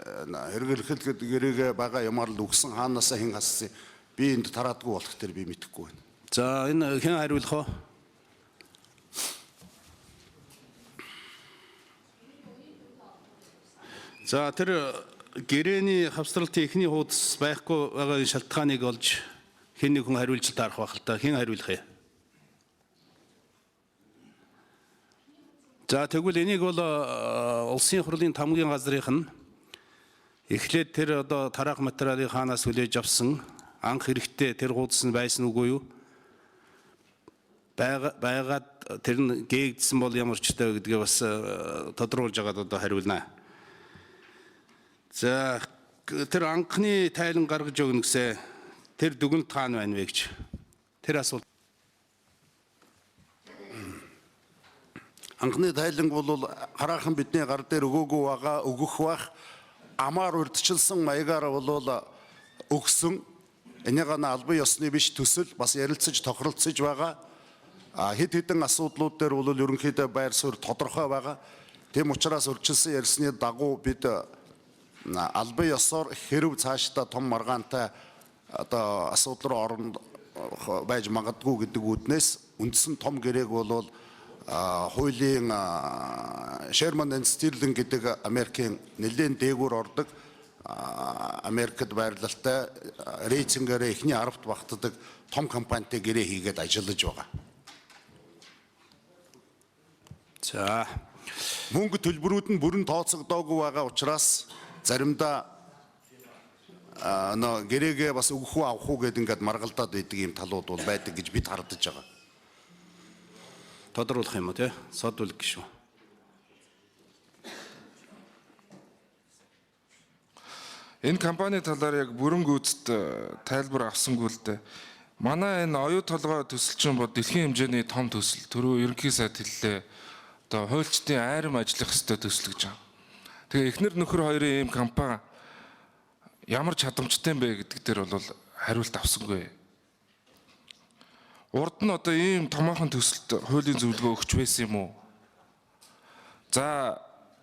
Хэрэглэхэд гэрээгээ байгаа ямар л өгсөн хаанаасаа хэн хассан би энд тараадгүй болох тэр би мэдэхгүй байна. За энэ хэн хариулах вэ? За тэр гэрээний хавсралтын эхний хуудас байхгүй байгаа шалтгааныг олж хэн нэг хүн хариулж таарах байх л та. Хэн хариулах юм? За тэгвэл энийг бол улсын хурлын тамгын газрынх нь эхлээд тэр одоо тараах материалыг хаанаас хүлээж авсан анх хэрэгтэй тэр хуудас нь байсан үгүй юу? Байгаад тэр нь гээгдсэн бол ямар ч таа гэдгээ бас тодруулж агаад одоо хариулнаа. За тэр анхны тайлан гаргаж өгнө гэсэн тэр дүгнэлт хаана байна вэ гэж. Тэр асуулт. Анхны тайланг бол хараахан бидний гар дээр өгөөгүй байгаа өгөх бах амаар урьдчилсан маягаар бол өгсөн энийг албан ёсны биш төсөл бас ярилцаж тохиролцож байгаа. Хэд хэдэн асуудлууд дээр бол ерөнхийдөө байр суурь тодорхой байгаа. Тэм учраас урьдчилсан ярьсны дагуу бид албан ёсоор хэрв цаашдаа том маргаантай одоо асуудал руу орно байж магадгүй гэдэг үүднээс үндсэн том гэрээг бол хуулийн Sherman and Sterling гэдэг Америкийн нэлээд дээгүүр ордог Америкт байрлалтай рейтингээр эхний 10-т багтдаг том компанитай гэрээ хийгээд ажиллаж байгаа. За мөнгө төлбөрүүд нь бүрэн тооцогдоогүй байгаа учраас заримдаа гэрээгээ бас өгөх үү авах уу гэдэг ингээд маргалдаад байдаг юм талууд бол байдаг гэж бид хардаж байгаа. тодруулах юм уу те? Содвол гişүү. Энэ компани талаар яг бүрэн гүйцэд тайлбар авсангүй л дээ. Манай энэ оюу толгой төсөлчин бод дэлхийн хэмжээний том төсөл. Түрүү ерөнхий сайд хэллээ. Одоо хуульчдын айрам ажиллах ёстой төсөл гэж байна. Тэгээ эхнэр нөхөр хоёрын ийм компани ямар чадамжтай юм бэ гэдэг дээр бол хариулт авсангүй. Урд нь одоо ийм томоохон төсөлд хуулийн зөвлөгөө өгч байсан юм уу? За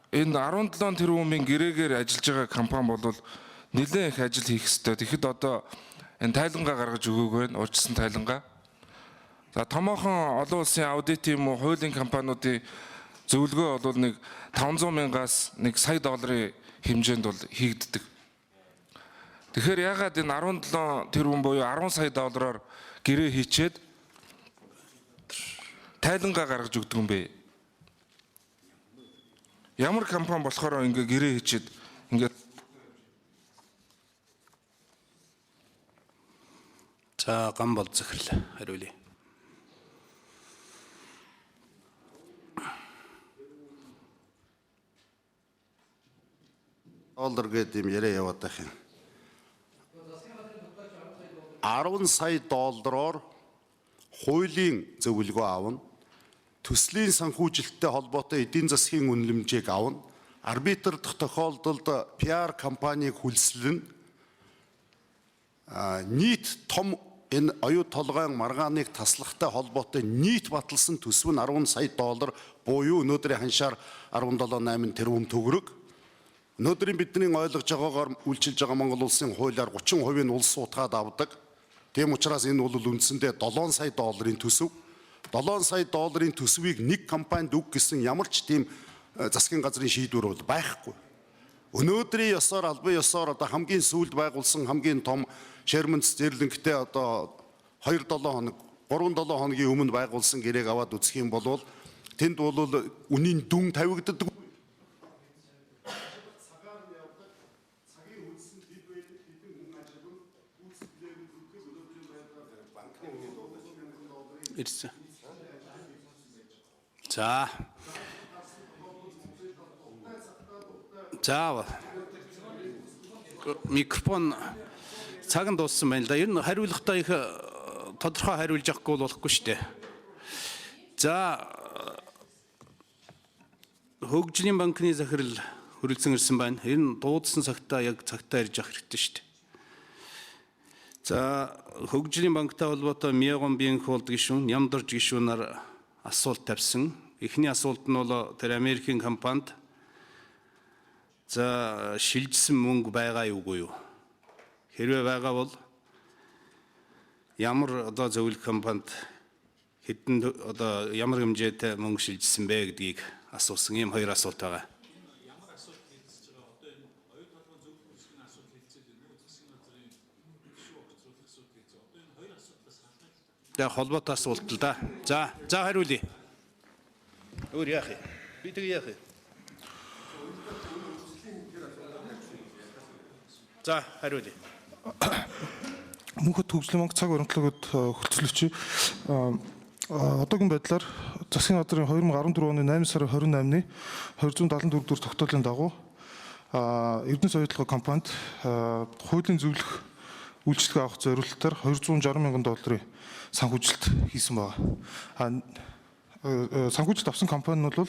энэ 17 тэрбумын гэрээгээр ажиллаж байгаа компани бол нэлээд их ажил хийх ёстой. Тэгэхэд одоо энэ тайлангаа гаргаж өгөөгүй байна. Урьдчилсан тайлангаа. За томоохон олон улсын аудит юм уу хуулийн компаниудын зөвлөгөө бол нэг 500 мянгаас $1 сая хэмжээнд бол хийгддэг. Тэгэхээр ягаад энэ 17 тэрбум буюу $10 сая гэрээ хийчээд тайлангаа гаргаж өгдөг юм бэ? Ямар компани болохоор ингээ гэрээ хийчээд ингээ За Гамбол захирал хариулъя. Доллар гэдэг юм яриа яваад байх юм. $10 сая хуулийн зөвлөгөө авна. Төслийн санхүүжилттэй холбоотой эдийн засгийн үнэлэмжийг авна. Арбитр дахь тохиолдолд PR компанийг хүлслэн нийт том энэ оюу толгойн маргааныг таслахтай холбоотой нийт баталсан төсөв нь $10 сая буюу өнөөдрийн ханшаар 17.8 тэрбум төгрөг. Өнөөдрийн бидний ойлгож байгаагаар үйлчилж байгаа Монгол улсын хуулиар 30% нь улс утгаад авдаг. Тийм учраас энэ бол үндсэндээ $7 сая төсөв. $7 сая төсвийг нэг компанид өг гэсэн ямар ч тийм засгийн газрын шийдвэр бол байхгүй. Өнөөдрийн ёсоор албан ёсоор одоо хамгийн сүүлд байгуулсан хамгийн том Sherman Sterling-тэй одоо 2-7 хоног 3-7 хоногийн өмнө байгуулсан гэрээг аваад үзэх юм бол тэнд бол үнийн дүн тавигддаг. шилжсэн. За. За. Микрофон цаг нь дууссан байна л да. Ер нь хариулахдаа их тодорхой хариулж авахгүй болохгүй шүү дээ. За. Хөгжлийн банкны захирал хүрэлцэн ирсэн байна. Ер нь дуудсан цагтаа яг цагтаа ирж явах хэрэгтэй шүү дээ. За, хөгжлийн банктай холбоотой Мягон Бинхолд гишүүн, Ямдарж гишүүнээр асуулт тавьсан. Эхний асуулт нь бол тэр Америкийн компанид за шилжсэн мөнгө байгаа юугүй юу? Хэрвээ байгаа бол ямар одоо зөвлөх компанид хэдэн одоо ямар хэмжээтэй мөнгө шилжсэн бэ гэдгийг асуусан. Ийм хоёр асуулт байгаа. За холбоотой асуулт л да. За хариулъя. Өөр яах вэ? Би тэг яах вэ? За хариулъя. Мөнхөд хөгжлийн банк цаг баримтлагууд хөлцөлөвч одоогийн байдлаар засгийн газрын 2014 оны 8 сарын 28-ны 274 дүгээр тогтоолын дагуу Эрдэнэс оюутлогын компанид хуулийн зөвлөх үйлчлэг авах зорилтоор 260 мянган долларын санхүүжилт хийсэн байна. Санхүүжилт авсан компани нь бол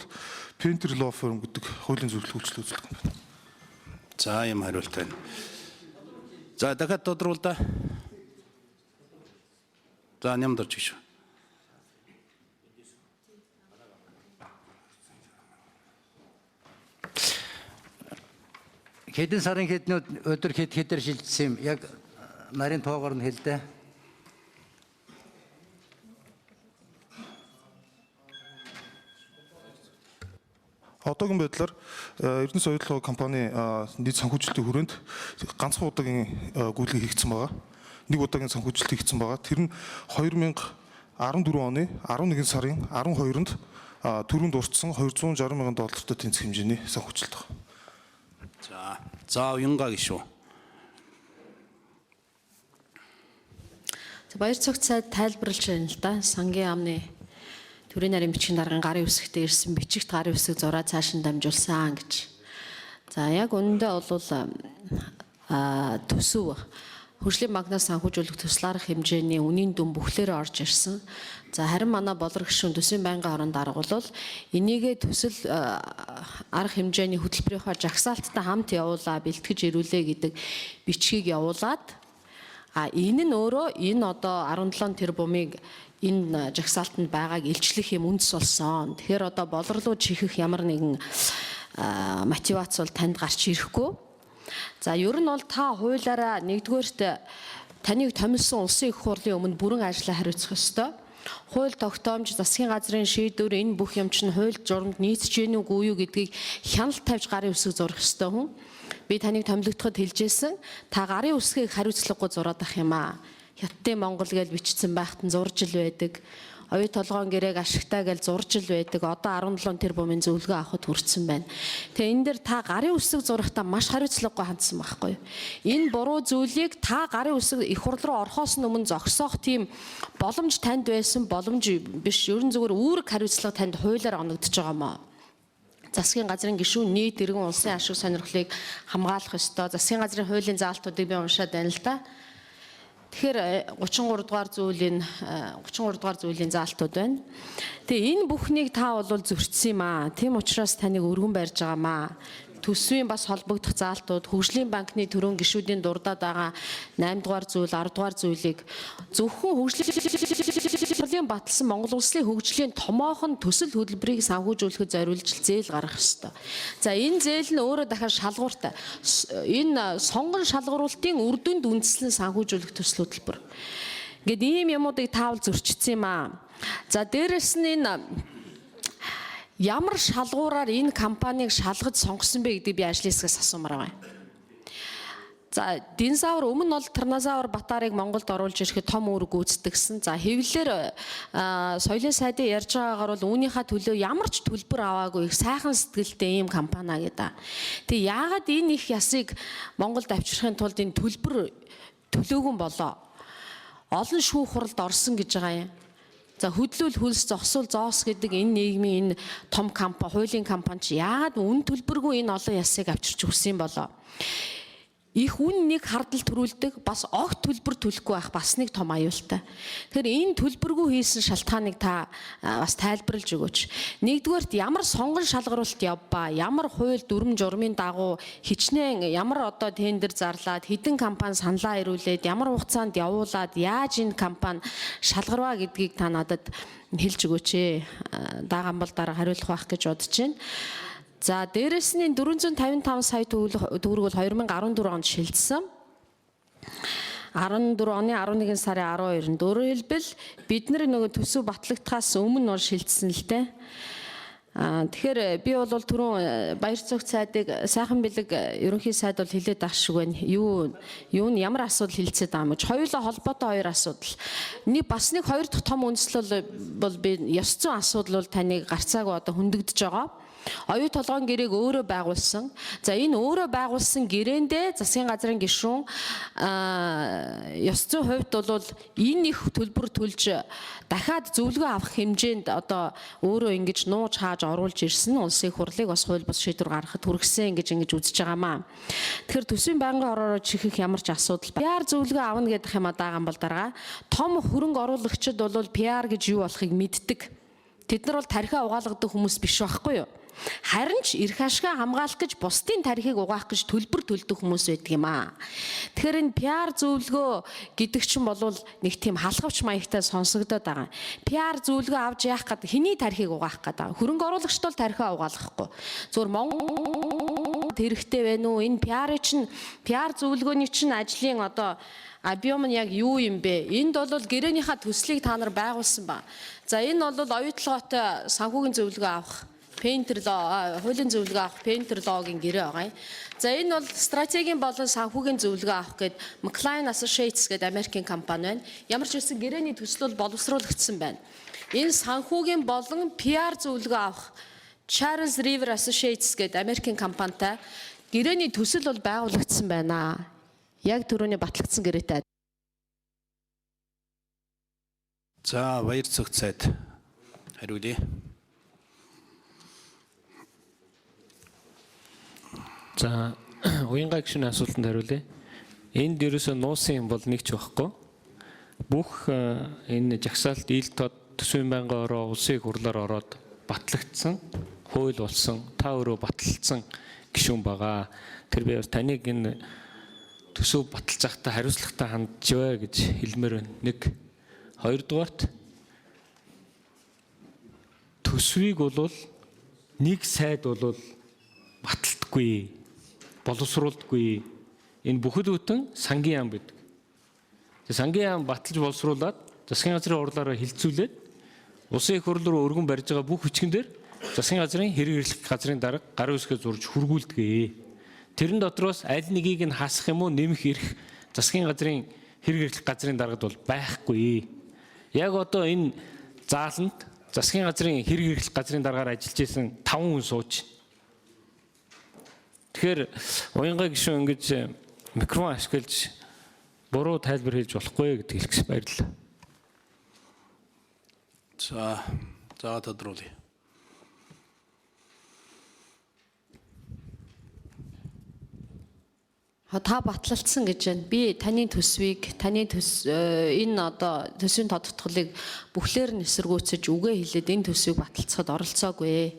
Painter Law Firm гэдэг хуулийн зөвлөх үйлчлэл үзүүлдэг байна. За юм хариулт байна. За дахиад тодруулдаа. За Нямдарч гэж. Хэдэн сарын хэдэн өдөр хэдээр шилжсэн юм? Яг нарийн тоогоор нь хэлдэ. Одоогийн байдлаар Эрдэнэс оюутлогын компани нийт санхүүжилтийн хүрээнд ганцхан удаагийн гүйцэтгэл хийгдсэн байгаа. Нэг удаагийн санхүүжилт хийгдсэн байгаа. Тэр нь 2014 оны 11 сарын 12-нд түрүүнд дурдсан 260 мянган доллартай тэнцэх хэмжээний санхүүжилт байна. За уянга гişүү. Баяр цогцоод тайлбарлаж байна л да. Сангийн амны төрийн нарийн бичгийн даргын гарын үсэгтээ ирсэн бичигт гарын үсэг зураа цааш нь дамжуулсан гэж. За яг үнэндээ бол төсөв хөгжлийн банкнаас санхүүжүүлэх төсөл арга хэмжээний үнийн дүн бүхлээрээ орж ирсэн. За харин манай болор гишүүн төсвийн байнгын оронд даргуулвал энийгээ төсөл арга хэмжээний хөтөлбөрийнхөө жагсаалттай хамт явуулаа бэлтгэж ирүүлээ гэдэг бичгийг явуулаад энэ нь өөрөө энэ одоо 17 тэрбумыг энэ жагсаалтанд байгааг илчлэх юм үндэс болсон. Тэгэхээр одоо болорлууд чихэх ямар нэгэн мотивац бол танд гарч ирэхгүй. За ер нь бол та хуулиараа нэгдүгээрт таныг томилсон улсын их хурлын өмнө бүрэн ажлаа хариуцах ёстой. Хууль тогтоомж засгийн газрын шийдвэр энэ бүх юм чинь хууль журамд нийцж гэнэ үгүй юу гэдгийг хяналт тавьж гарын үсэг зурах ёстой хүн. Би таныг томилогдоход хэлжсэн. Та гарын үсгийг хариуцлагагүй зураад ах юм аа. Хятадын Монгол гэж бичсэн байхад нь зурж ил байдаг. Оюу толгоон гэрээг ашигтай гэж зурж ил байдаг. Одоо 17 тэрбумын зөвлөгөө авахд хүрсэн байна. Тэгээ энэ дээр та гарын үсэг зурахтаа маш хариуцлагагүй хандсан байхгүй юу? Энэ буруу зүйлийг та гарын үсэг их хурл руу орохоос өмнө зогсоох тийм боломж танд байсан боломж биш. Ерөн зүгээр үүрэг хариуцлага танд хуулиар оногдож байгаа маа. Засгийн газрын гишүүн нийт иргэн улсын ашиг сонирхлыг хамгаалах ёстой. Засгийн газрын хуулийн заалтуудыг би уншаад байна л да. Тэгэхээр 33 дугаар зүйлийн заалтууд байна. Тэгээ энэ бүхнийг та бол зөрчсөн юм аа. Тийм учраас таныг өргөн барьж байгаамаа. Төсвийн бас холбогдох заалтууд, хөгжлийн банкны төрийн гишүүдийн дурдаад байгаа 8 дугаар зүйл, 10 дугаар зүйлийг зөвхөн хөгжлийн баталсан Монгол улсын хөгжлийн томоохон төсөл хөтөлбөрийг санхүүжүүлэхэд зориулж зээл гаргах ёстой. За энэ зээл нь өөрөө дахиад шалгууртай. Энэ сонгон шалгуулалтын үр дүнд үндэслэн санхүүжүүлэх төсөл хөтөлбөр. Ингээд ийм юмуудыг таавал зөрчсөн юм аа. За дээрэс нь энэ ямар шалгуураар энэ компанийг шалгаж сонгосон бэ гэдгийг би ажлын хэсгээс асуумаар байна. За динозавр өмнө бол тиранозавр Батарыг Монголд оруулж ирэхэд том үүрэг гүйцэтгэсэн. За хэвлэлээр соёлын сайдын ярьж байгаагаар бол үүнийхээ төлөө ямар ч төлбөр аваагүй их сайхан сэтгэлтэй ийм компани гэдэг. Тэгээ яагаад энэ их ясыг Монголд авчрахын тулд энэ төлбөр төлөөгүй болоо? Олон шүүх хуралд орсон гэж байгаа юм. За хөдлөл хөлс зогсвол зоос гэдэг энэ нийгмийн энэ том компани, хуулийн компани чи яагаад үн төлбөргүй энэ олон ясыг авчирч өгсөн болоо? Их үн нэг хардал төрүүлдэг, бас огт төлбөр төлөхгүй байх бас нэг том аюултай. Тэгэхээр энэ төлбөргүй хийсэн шалтгааныг та бас тайлбарлаж өгөөч. Нэгдүгээрт ямар сонгон шалгаруулалт явбаа, ямар хууль дүрм журмын дагуу хичнээн ямар одоо тендер зарлаад, хэдэн компани саналаа ирүүлээд, ямар хугацаанд явуулаад, яаж энэ компани шалгарваа гэдгийг та надад хэлж өгөөч ээ. Дааган бол дараа хариулах байх гэж бодож байна. За дээрэс нь 455 сая төгрөг бол 2014 онд шилжсэн. 14 оны 11 сарын 12-нд өөрөөр хэлбэл бид нар нөгөө төсөв батлагдахаас өмнө бол шилжсэн л дээ. Тэгэхээр би бол түрүүн баяр цогц сайдыг сайхан бэлэг ерөнхий сайд бол хэлээд ах шиг байна. Юу нь ямар асуудал хилцээд байгаа юм бэ? Хоёулаа холбоотой хоёр асуудал. Бас нэг хоёр дахь том үндэслэл бол би ёс зүйн асуудал бол таныг гарцаагүй одоо хөндөгдөж байгаа. Оюу толгойн гэрээг өөрөө байгуулсан. За энэ өөрөө байгуулсан гэрээндээ засгийн газрын гишүүн ёс зүйн хувьд бол энэ их төлбөр төлж дахиад зөвлөгөө авах хэмжээнд одоо өөрөө ингэж нууж хааж оруулж ирсэн улсын хурлыг бас хууль бус шийдвэр гаргахад хүргэсэн ингэж үзэж байгаамаа. Тэгэхээр төсвийн байнгын ороор чихэх ямар ч асуудал PR зөвлөгөө авна гэдэг юм даагаан бол дараа том хөрөнгө оруулагчид бол PR гэж юу болохыг мэддэг. Тэд нар бол тархиа угаалгадаг хүмүүс биш байхгүй юу? Харин ч эрх ашгаа хамгаалах гэж бусдын тархийг угаах гэж төлбөр төлдөг хүмүүс байдаг юм аа. Тэгэхээр энэ PR зөвлөгөө гэдэг чинь бол нэг тийм халахвч маягтай сонсогдоод байгаа. PR зөвлөгөө авч яах гэдэг хэний тархийг угаах гэдэг. Хөрөнгө оруулагчд бол тархиа угаалгахгүй. Зөвхөн Монгол хэрэгтэй байна уу? Энэ PR зөвлөгөөний чинь ажлын одоо объем нь яг юу юм бэ? Энд бол гэрээнийхээ төслийг та нар байгуулсан ба. За энэ бол оюутлогоотой санхүүгийн зөвлөгөө авах Painter law, хуулийн зөвлөгөө авах Painter law-гийн гэрээ байгаа юм. За энэ бол стратегийн болон санхүүгийн зөвлөгөө авах гээд McLean Associates гэдэг Америкийн компани байна. Ямар ч үсэн гэрээний төсөл бол боловсруулагдсан байна. Энэ санхүүгийн болон PR зөвлөгөө авах Charles River Associates гэдэг Америкийн компанитай гэрээний төсөл бол байгуулагдсан байна. Яг түрүүний батлагдсан гэрээтэй. За баяр цогц сайд хариулъя. За уянгаа гишүүний асуултанд хариулъя. Энд ерөөсөө нуусан юм бол нэг ч байхгүй. Бүх энэ жагсаалт ил тод төсвийн байнгын ороо улсын хурлаар ороод батлагдсан, хууль болсон, та өөрөө батлалцсан гишүүн байгаа. Тэр би бас таныг энэ төсөв баталж байхдаа хариуцлагатай хандж бай гэж хэлмээр байна. Нэг хоёрдугаарт төсвийг бол нэг сайд бол баталдаггүй, боловсруулдаггүй. Энэ бүхэл бүтэн сангийн яам гэдэг. Сангийн яам баталж боловсруулад засгийн газрын урлаараа хилцүүлээд улсын их хурл руу өргөн барьж байгаа бүх хүчгэн дээр засгийн газрын хэрэг эрхлэх газрын дарга гарын үсгээ зурж хүргүүлдэг. Тэрэн дотроос аль нэгийг нь хасах юм уу нэмэх эрх засгийн газрын хэрэг эрхлэх газрын даргад бол байхгүй. Яг одоо энэ зааланд засгийн газрын хэрэг эрхлэх газрын даргаар ажиллаж исэн 5 хүн сууж. Тэгэхээр уянгаа гишүүн ингэж микрофон ашиглаж буруу тайлбар хийж болохгүй гэдэг хэлэх баярлалаа. За тодруулъя. Та батлалцсан гэж байна. Би таны төсвийг, энэ одоо төсвийн тодтголыг бүхлээр нь эсэргүүцэж үгээ хэлээд энэ төсвийг баталцахад оролцоогүй.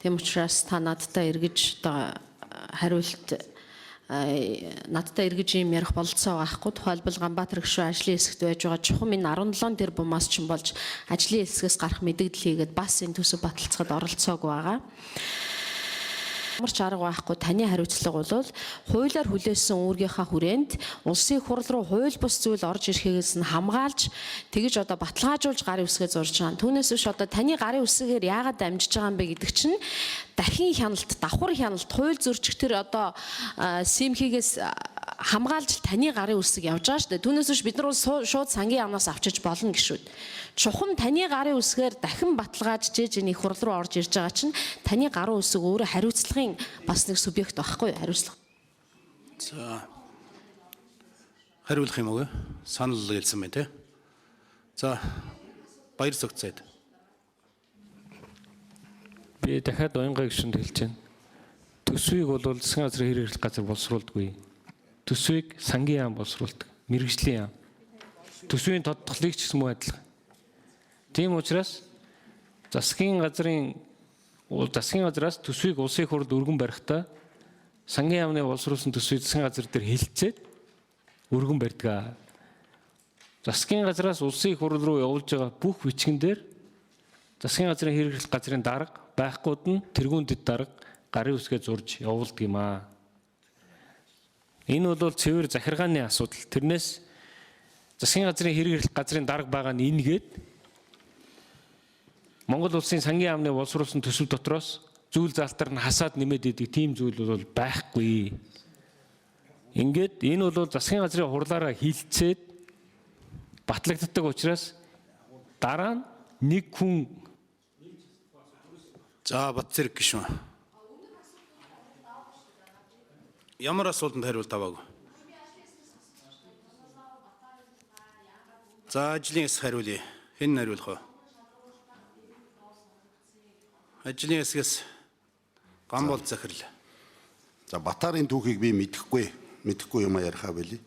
Тийм учраас та надтай эргэж одоо хариулт надтай эргэж юм ярих бололцоо байхгүй. Тухайлбал Ганбаатар гишүүн ажлын хэсэгт байж байгаа чухам энэ 17 тэрбумаас ч болж ажлын хэсгээс гарах мэдээлэл хийгээд бас энэ төсөв баталцахад оролцоогүй байгаа. Ямар ч арга байхгүй таны хариуцлага бол хуулиар хүлээсэн үүргийнхаа хүрээнд улсын хурл руу хууль бус зүйл орж ирэхээс нь хамгаалж тэгж одоо баталгаажуулж гарын үсгээ зурж байгаа. Түүнээс биш одоо таны гарын үсгээр яагаад дамжиж байгаа юм бэ гэдэг чинь дахин хяналт, давхар хяналт, хууль зөрчигтөр одоо симхигээс хамгаалж таны гарын үсэг явж байгаа шүү дээ. Түүнээс биш бид нар шууд сангийн яамнаас авчиж болно гişүүд. Чухам таны гарын үсгээр дахин баталгааж жээж энэ их хурл руу орж ирж байгаа чинь таны гарын үсэг өөрөө хариуцлагын бас нэг субъект байхгүй хариуцлага. За хариулах юм уу? Санал хэлсэн байна те. За баяр согцоод. Би дахиад уянгаа гишүүнд хэлж байна. Төсвийг бол засгийн газрын хэрэг эрхлэх газар боловсруулдаггүй. Төсвийг сангийн яам боловсруулдаг. Мэргэжлийн яам. Төсвийн тодтголыг ч гэсэн муу адилхан. Тийм учраас засгийн газраас төсвийг улсын их хурлд өргөн барихдаа сангийн яамны боловсруулсан төсвийг засгийн газар дээр хэлэлцээд өргөн барьдаг. Засгийн газраас улсын их хурл руу явуулж байгаа бүх бичгэн дээр засгийн газрын хэрэг эрхлэх газрын дарга байхгүйд нь тэргуундэд дарга гарын үсгээ зурж явуулдаг юм аа. Энэ бол цэвэр захиргааны асуудал. Тэрнээс засгийн газрын хэрэг эрхлэх газрын дарга байгаа нь энгээд Монгол улсын сангийн яамны боловсруулсан төсөв дотроос зүйл залтар нь хасаад нэмээд идэг тийм зүйл бол байхгүй. Ингээд энэ бол засгийн газрын хурлаараа хилцээд батлагддаг учраас дараа нь нэг хүн За Батцэрэг гишүүн. Ямар асуултанд хариулт аваагүй? За ажлын хэсэг хариулъя. Хэн хариулах вэ? Ажлын хэсгээс Гамбол захирал. За Батарын түүхийг би мэдэхгүй юм ярихаа байли.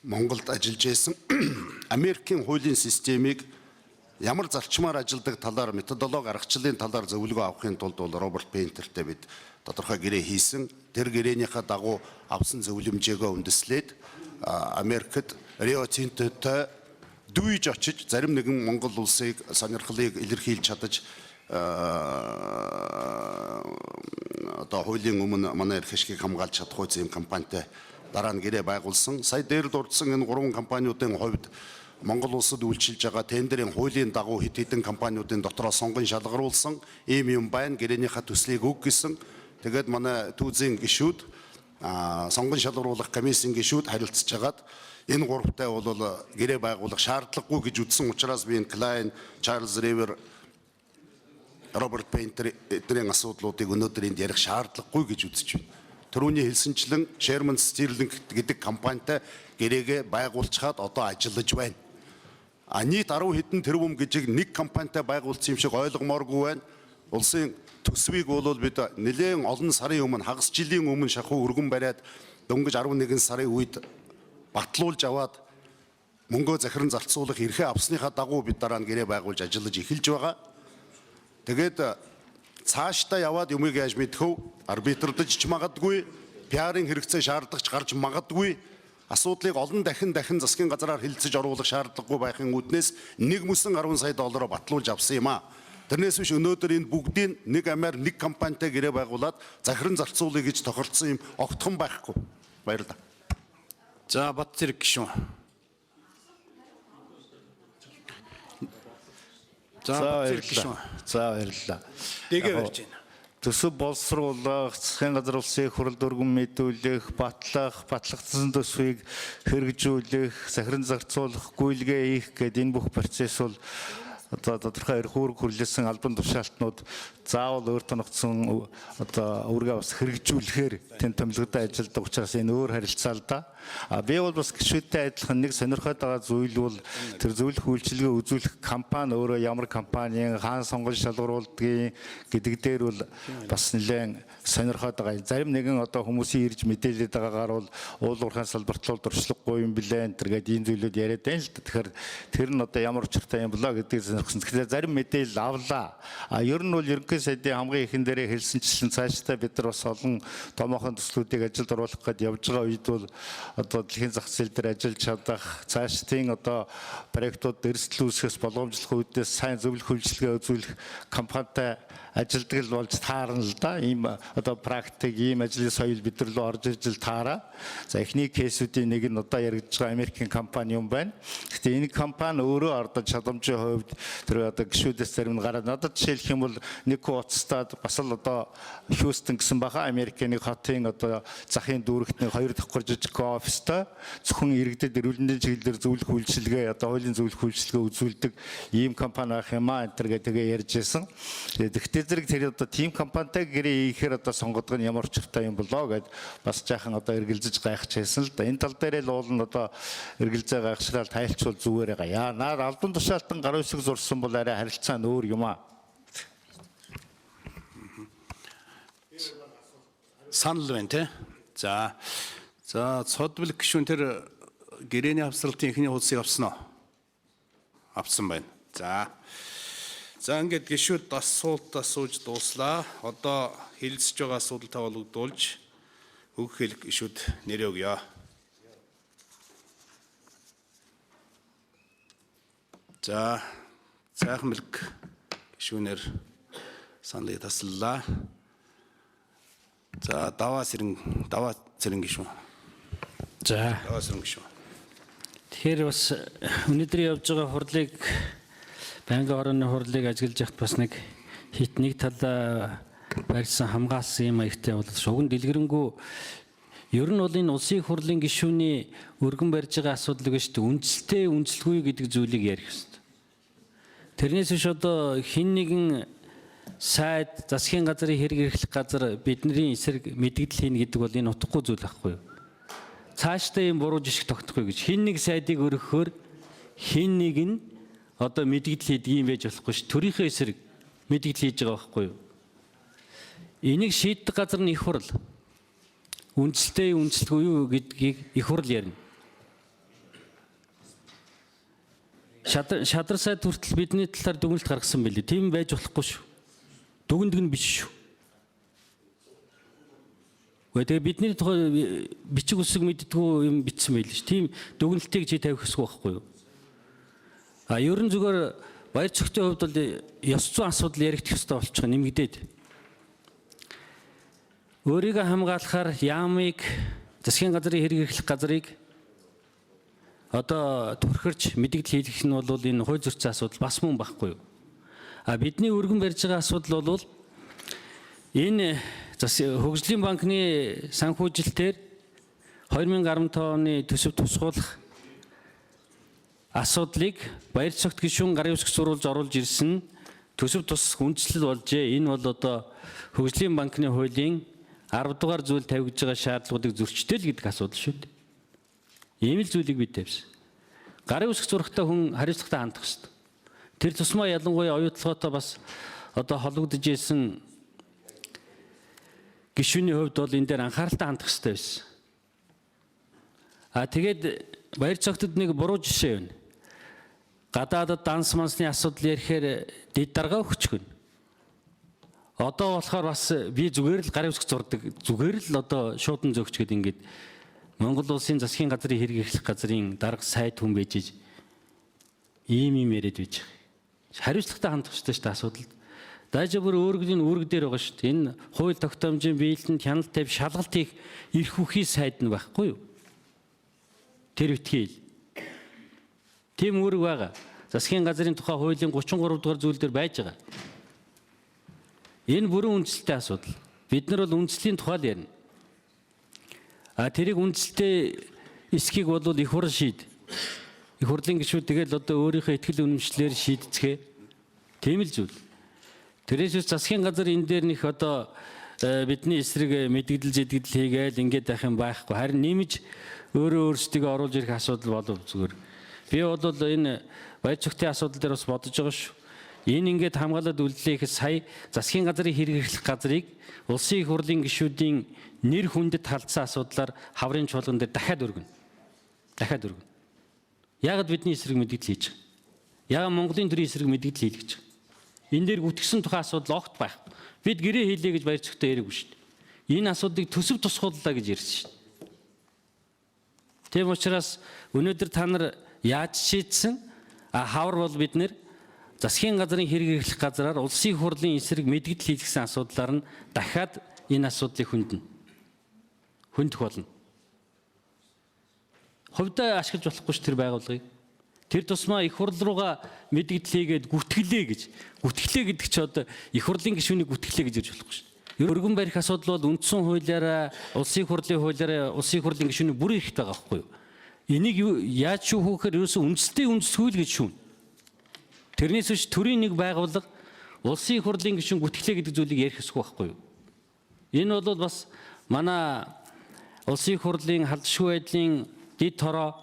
Монголд ажиллаж байсан Америкийн хуулийн системийг ямар зарчмаар ажилладаг талаар методологи аргачлалын талаар зөвлөгөө авахын тулд бол Роберт Пейнтертэй бид тодорхой гэрээ хийсэн. Тэр гэрээнийхээ дагуу авсан зөвлөмжөөгөө үндэслээд Америкт Рио Тинтотой дүйж очиж зарим нэгэн Монгол улсыг сонирхлыг илэрхийлж чадаж одоо хуулийн өмнө манай эрх ашгийг хамгаалж чадах үйл компанитай дараа нь гэрээ байгуулсан. Сая дээр дурдсан энэ 3 компаниудын хувьд Монгол улсад үйлчилж байгаа тендерийн хуулийн дагуу хэд хэдэн компаниудын дотроо сонгон шалгаруулсан ийм юм байна. Гэрээнийхээ төслийг өг гэсэн. Тэгээд манай түүзийн гишүүд сонгон шалгаруулах комиссийн гишүүд харилцаж хагаад энэ гуравтай бол гэрээ байгуулах шаардлагагүй гэж үзсэн учраас би энэ Клайн, Чарльз Ривер, Роберт Пейнтерийн асуудлуудыг өнөөдөр энд ярих шаардлагагүй гэж үзэж байна. Түрүүний хэлсэнчлэн Sherman Sterling гэдэг компанитай гэрээгээ байгуулчихад одоо ажиллаж байна. Нийт 10 хэдэн тэрбум гэж нэг компанитай байгуулсан юм шиг ойлгомооргүй байна. Улсын төсвийг бол бид нэлээд олон сарын өмнө хагас жилийн өмнө шахуу өргөн бариад дөнгөж 11 сарын үед батлуулж аваад мөнгөө захиран зарцуулах эрхээ авсныхаа дагуу бид дараа нь гэрээ байгуулж ажиллаж эхэлж байгаа. Тэгээд цаашдаа яваад юмыг яаж мэдэх вэ? Арбитрдаж ч магадгүй, пиарын хэрэгцээ шаардлагач гарч магадгүй. Асуудлыг олон дахин засгийн газраар хилцэж оруулах шаардлагагүй байхын үүднээс 1 мөсөн 10 сая доллараар батлуулж авсан юм аа. Тэрнээс биш өнөөдөр энэ бүгдийг нэг амиар нэг компанитай гэрээ байгуулад захиран зарцуулъя гэж тохиролцсон юм огтхон байхгүй. Баярлалаа. За Батцэрэг гишүүн. За баярлалаа. Дэгээ барьж байна. Төсөв боловсруулах, засгийн газар улсын их хурлд өргөн мэдүүлэх, батлагдсан төсвийг хэрэгжүүлэх, захиран зарцуулах, гүйлгээ хийх гэдэг энэ бүх процесс бол одоо тодорхой эрх үүрэг хүрлээсэн албан тушаалтнууд заавал өөр тоногдсон одоо үүргээ бас хэрэгжүүлэхээр тэнд томилогдсон ажилладаг учраас энэ өөр харилцаа л да. Би бол бас гишүүдтэй адилхан нэг сонирхоод байгаа зүйл бол тэр зөвлөх үйлчилгээ үзүүлэх компани өөрөө ямар компани, хаана сонгон шалгаруулдгийг гэдэг дээр бол бас нэлээд сонирхоод байгаа. Зарим нэгэн одоо хүмүүсийн ирж мэдээлээд байгаагаар бол уул уурхайн салбарт л дуршлаггүй юм билээ энэ энэ зүйлүүд яриад байна л да. Тэгэхээр тэр нь одоо ямар учиртай юм болоо гэдгийг сонирхсан. Тэгэхээр зарим мэдээлэл авлаа. Ер нь бол ерөнхий сайдын хамгийн ихэн дээрээ хэлсэнчлэн цаашдаа бид нар бас олон томоохон төслүүдийг ажилд оруулах гэж явж байгаа үед бол одоо дэлхийн зах зээл дээр ажиллаж чадах цаашдын одоо проектууд эрсдэл үүсгэхээс боломжлох үүднээс сайн зөвлөх үйлчилгээ үзүүлэх компанитай ажилдаг л болж таарна л да. Ийм одоо практик, ийм ажлын соёл бид нар рүү орж ижил таараа. За эхний кейсүүдийн нэг нь одоо яригдж байгаа Америкийн компани юм байна. Гэхдээ энэ компани өөрөө одоо чадамжийн хувьд тэр одоо гишүүдээс зарим нь гараад надад жишээлх юм бол нэг уцтаад бас л одоо Хьюстон гэсэн баха Америкийн нэг хотын одоо захын дүүрэгт нэг 2 давхар жижиг офистой зөвхөн иргэдэд эрүүл мэндийн чиглэлээр зөвлөх үйлчилгээ одоо хуулийн зөвлөх үйлчилгээ үзүүлдэг ийм компани ах юм аа энэ төр тэгээ ярьж байсан. Тэгтээ зэрэг тэр одоо тим компанитай гэрээ хийхээр одоо сонгодог нь ямар учиртай юм болоо гэд бас жаахан одоо эргэлзэж гайхаж байсан л да. Энэ тал дээр л уул нь одоо эргэлзээ гайхшраал тайлчвал зүгээр байгаа. Яа наад албан тушаалтан гарын үсэг болсон бол арай харилцаа нь өөр юм аа. Санал байна те. За цодбол гишүүн тэр гэрээний авсралтын эхний хуудсыг авсан уу? Авсан байна. За ингээд гишүүд асуулт асууж дууслаа. Одоо хэлэлцэж байгаа асуудалтай холбогдуулж өгөх хэлэх гишүүд нэрээ өгье. За сайхан бэлэг гишүүнээр саналыг таслалаа. За даваа цэрэн гишүүн. Даваа цэрэн гишүүн. Тэгэхээр бас өнөөдөр явж байгаа хурлыг байнгын орны хурлыг ажиглаж яхад бас нэг талаа барьсан хамгаалсан юм аягтай бол шуган дэлгэрэнгүй ер нь бол энэ улсын хурлын гишүүний өргөн барьж байгаа асуудал гэж үнэлтэй үнэлгүй гэдэг зүйлийг ярих ёстой. Тэрнээс биш одоо хин нэгэн сайд засгийн газрын хэрэг эрхлэх газар бидний эсрэг мэдгдэл хийнэ гэдэг бол энэ утгагүй зүйл байхгүй юу? Цаашдаа юм буруу жишг тогтохгүй гэж хин нэг сайдыг өргөхөөр хин нэг нь одоо мэдгдэл хийдэг юм байж болохгүй ш. Төрийнхөө эсрэг мэдгдэл хийж байгаа байхгүй юу? Энийг шийддэг газар нь их хурл. Үнэлтэй үнэлгүй юу гэдгийг их хурл ярина. Шадар сайд хүртэл бидний талаар дүгнэлт гаргасан билээ. Тийм байж болохгүй шүү. Дүгндэг нь биш шүү. Тэгээ бидний тухай бичиг үсэг мэддэггүй юм бичсэн байл ш. Тийм дүгнэлтийг чи тавих хэрэггүй байхгүй юу? Ерөн зүгээр баяр цогцын хувьд бол ёс зүйн асуудал яригдах ёстой болчих нэмэгдээд. Өөрийгөө хамгаалахаар яамыг засгийн газрын хэрэг эрхлэх газрыг одоо төрхөрч мэдгдэл хийх нь бол энэ хууль зөрчил асуудал бас мөн байхгүй юу? Бидний өргөн барьж байгаа асуудал бол энэ хөгжлийн банкны санхүүжилтээр 2015 оны төсөв тусгуулах асуудлыг баяр цогт гишүүн гарын үсэг сурвалж оруулж ирсэн төсөв тусах үндслэл болжээ. Энэ бол одоо хөгжлийн банкны хуулийн 10 дугаар зүйл тавьж байгаа шаардлагуудыг зөрчтэй л гэдэг асуудал шүү дээ. Ийм л зүйлийг бид тавьсан. Гарын үсэг зурагтай хүн хариуцлагатай хандах хэрэгтэй. Тэр тусмаа ялангуяа оюутлоготой бас одоо холбогдож ирсэн гишүүний хувьд бол энэ дээр анхааралтай хандах хэрэгтэй байсан. Тэгээд баяр цогтод нэг буруу жишээ байна. Гадаадад данс мансны асуудал ярихээр дэд дарга өгчихгөн. Одоо болохоор бас би зүгээр л гарын үсэг зурдаг. Зүгээр л одоо шуудан зөөгч гэдэг ингээд Монгол улсын засгийн газрын хэрэг эрхлэх газрын дарга сайд хүн байж ийм яриад байж байгаа. Хариуцлагатай хандах ёстой шүү дээ асуудалд. Дайжаа бүр өөргөлийн үүрэг дээр байгаа шүү дээ. Энэ хууль тогтоомжийн биелэлд хяналт тавь шалгалт хийх эрх үхий сайд нь байхгүй юу? Тэр битгий. Тийм үүрэг байгаа. Засгийн газрын тухай хуулийн 33 дугаар зүйл дээр байж байгаа. Энэ бүрэн үндэслэлтэй асуудал. Бид нар бол үндэслэлийн тухай л ярина. Тэрийг үндэслэлтэй эсхийг бол их хурл шийд. Их хурлын гишүүд тэгэл одоо өөрийнхөө ихтгэл үнэмшлэр шийдцгээ. Тийм л зүйл. Тэрээс засгийн газар энэ дээр нэх одоо бидний эсрэг мэдгдэл зэдгдэл хийгээл ингээд байх юм байхгүй. Харин нэмж өөрсдөө оруулж ирэх асуудал болов зүгээр. Би бол энэ баяр цогтын асуудал дээр бас бодож байгаа шүү. Энэ ингээд хамгаалаад үйлдэлээ ихэд сая засгийн газрын хэрэг эрхлэх газрыг улсын их хурлын гишүүдийн нэр хүндэд халдсан асуудлаар хаврын чуулган дээр дахиад өргөнө. Яагаад бидний эсрэг мэдгдэл хийж байгаа? Яагаад Монголын төрийн эсрэг мэдгдэл хийлгэж байгаа? Энэ дээр гүтгсэн тухайн асуудал огт байх. Бид гэрээ хийлээ гэж баяр цогтой яриаггүй шүү дээ. Энэ асуудлыг төсөв тусгууллаа гэж ярьсан шүү дээ. Тийм учраас өнөөдөр та нар яаж шийдсэн? Хавар бол бид нэр засгийн газрын хэрэг эрхлэх газраар улсын хурлын эсрэг мэдгдэл хийлгэсэн асуудлаар нь дахиад энэ асуудлыг хөндөх болно. Хувьдаа ашиглаж болохгүй ш тэр байгууллагыг. Тэр тусмаа их хурл руугаа мэдгдэл хийгээд гүтгэлээ гэж. Гүтгэлээ гэдэг чи одоо их хурлын гишүүнийг гүтгэлээ гэж ярьж болохгүй ш. Өргөн барих асуудал бол үндсэн хуулиараа, улсын хурлын хуулиараа улсын хурлын гишүүний бүр ихтэй байгаа байхгүй юу? Энийг яаж шүү хөөхөр ерөөсөө үндэстэй үндэсгүй л гэж шүүн. Тэрнээс биш төрийн нэг байгууллага улсын хурлын гишүүн гүтгэлээ гэдэг зүйлийг ярих ёсгүй байхгүй юу? Энэ бол бас манай улсын хурлын халдшгүй байдлын дид хороо,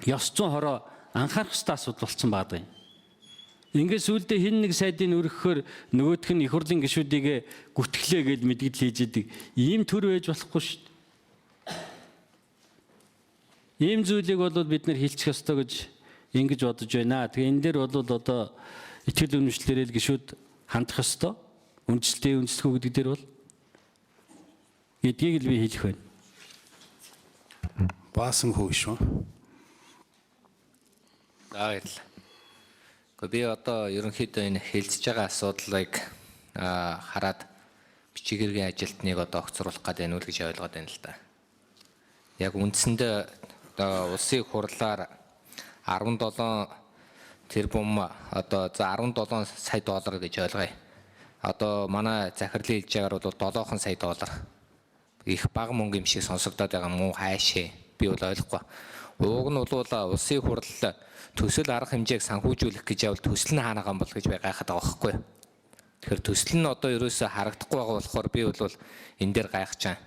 ёс зүйн хороо анхаарах ёстой асуудал болсон байдаг юм. Ингээд сүүлдээ хин нэг сайдын өргөхөөр нөгөөх нь их хурлын гишүүдийг гүтгэлээ гэж мэдгэл хийж идэг. Ийм төр байж болохгүй шүү дээ. Ийм зүйлийг бол бид нар хэлчих ёстой гэж ингэж бодож байна. Тэгээ энэ дээр бол одоо итгэл үнэмшлэрэл гишүүд хандах ёстой. Үндэслэлтэй үндэслэхгүй гэдэг дээр бол гэдгийг л би хэлэх байна. Баасан хөө шүү. За баярлалаа. Гэхдээ би одоо ерөнхийдөө энэ хэлцэж байгаа асуудлыг хараад бичиг хэргийн ажилтныг одоо огцруулах гэдэг нь үл гэж ойлгоод байна л да. Яг үндсэндээ одоо улсын хурлаар 17 тэрбум одоо за 17 сая доллар гэж ойлгоё. Одоо манай захирлын хэлж байгаагаар бол 7 сая доллар их бага мөнгө юм шиг сонсогдоод байгаа мөн хайшээ би бол ойлгохгүй. Уг нь бол улсын хурл төсөл арга хэмжээг санхүүжүүлэх гэж явал төсөл нь хаана гам бол гэж би гайхаад байгаа байхгүй. Тэгэхээр төсөл нь одоо ерөөсөө харагдахгүй байгаа болохоор би бол энэ дээр гайхаж байна.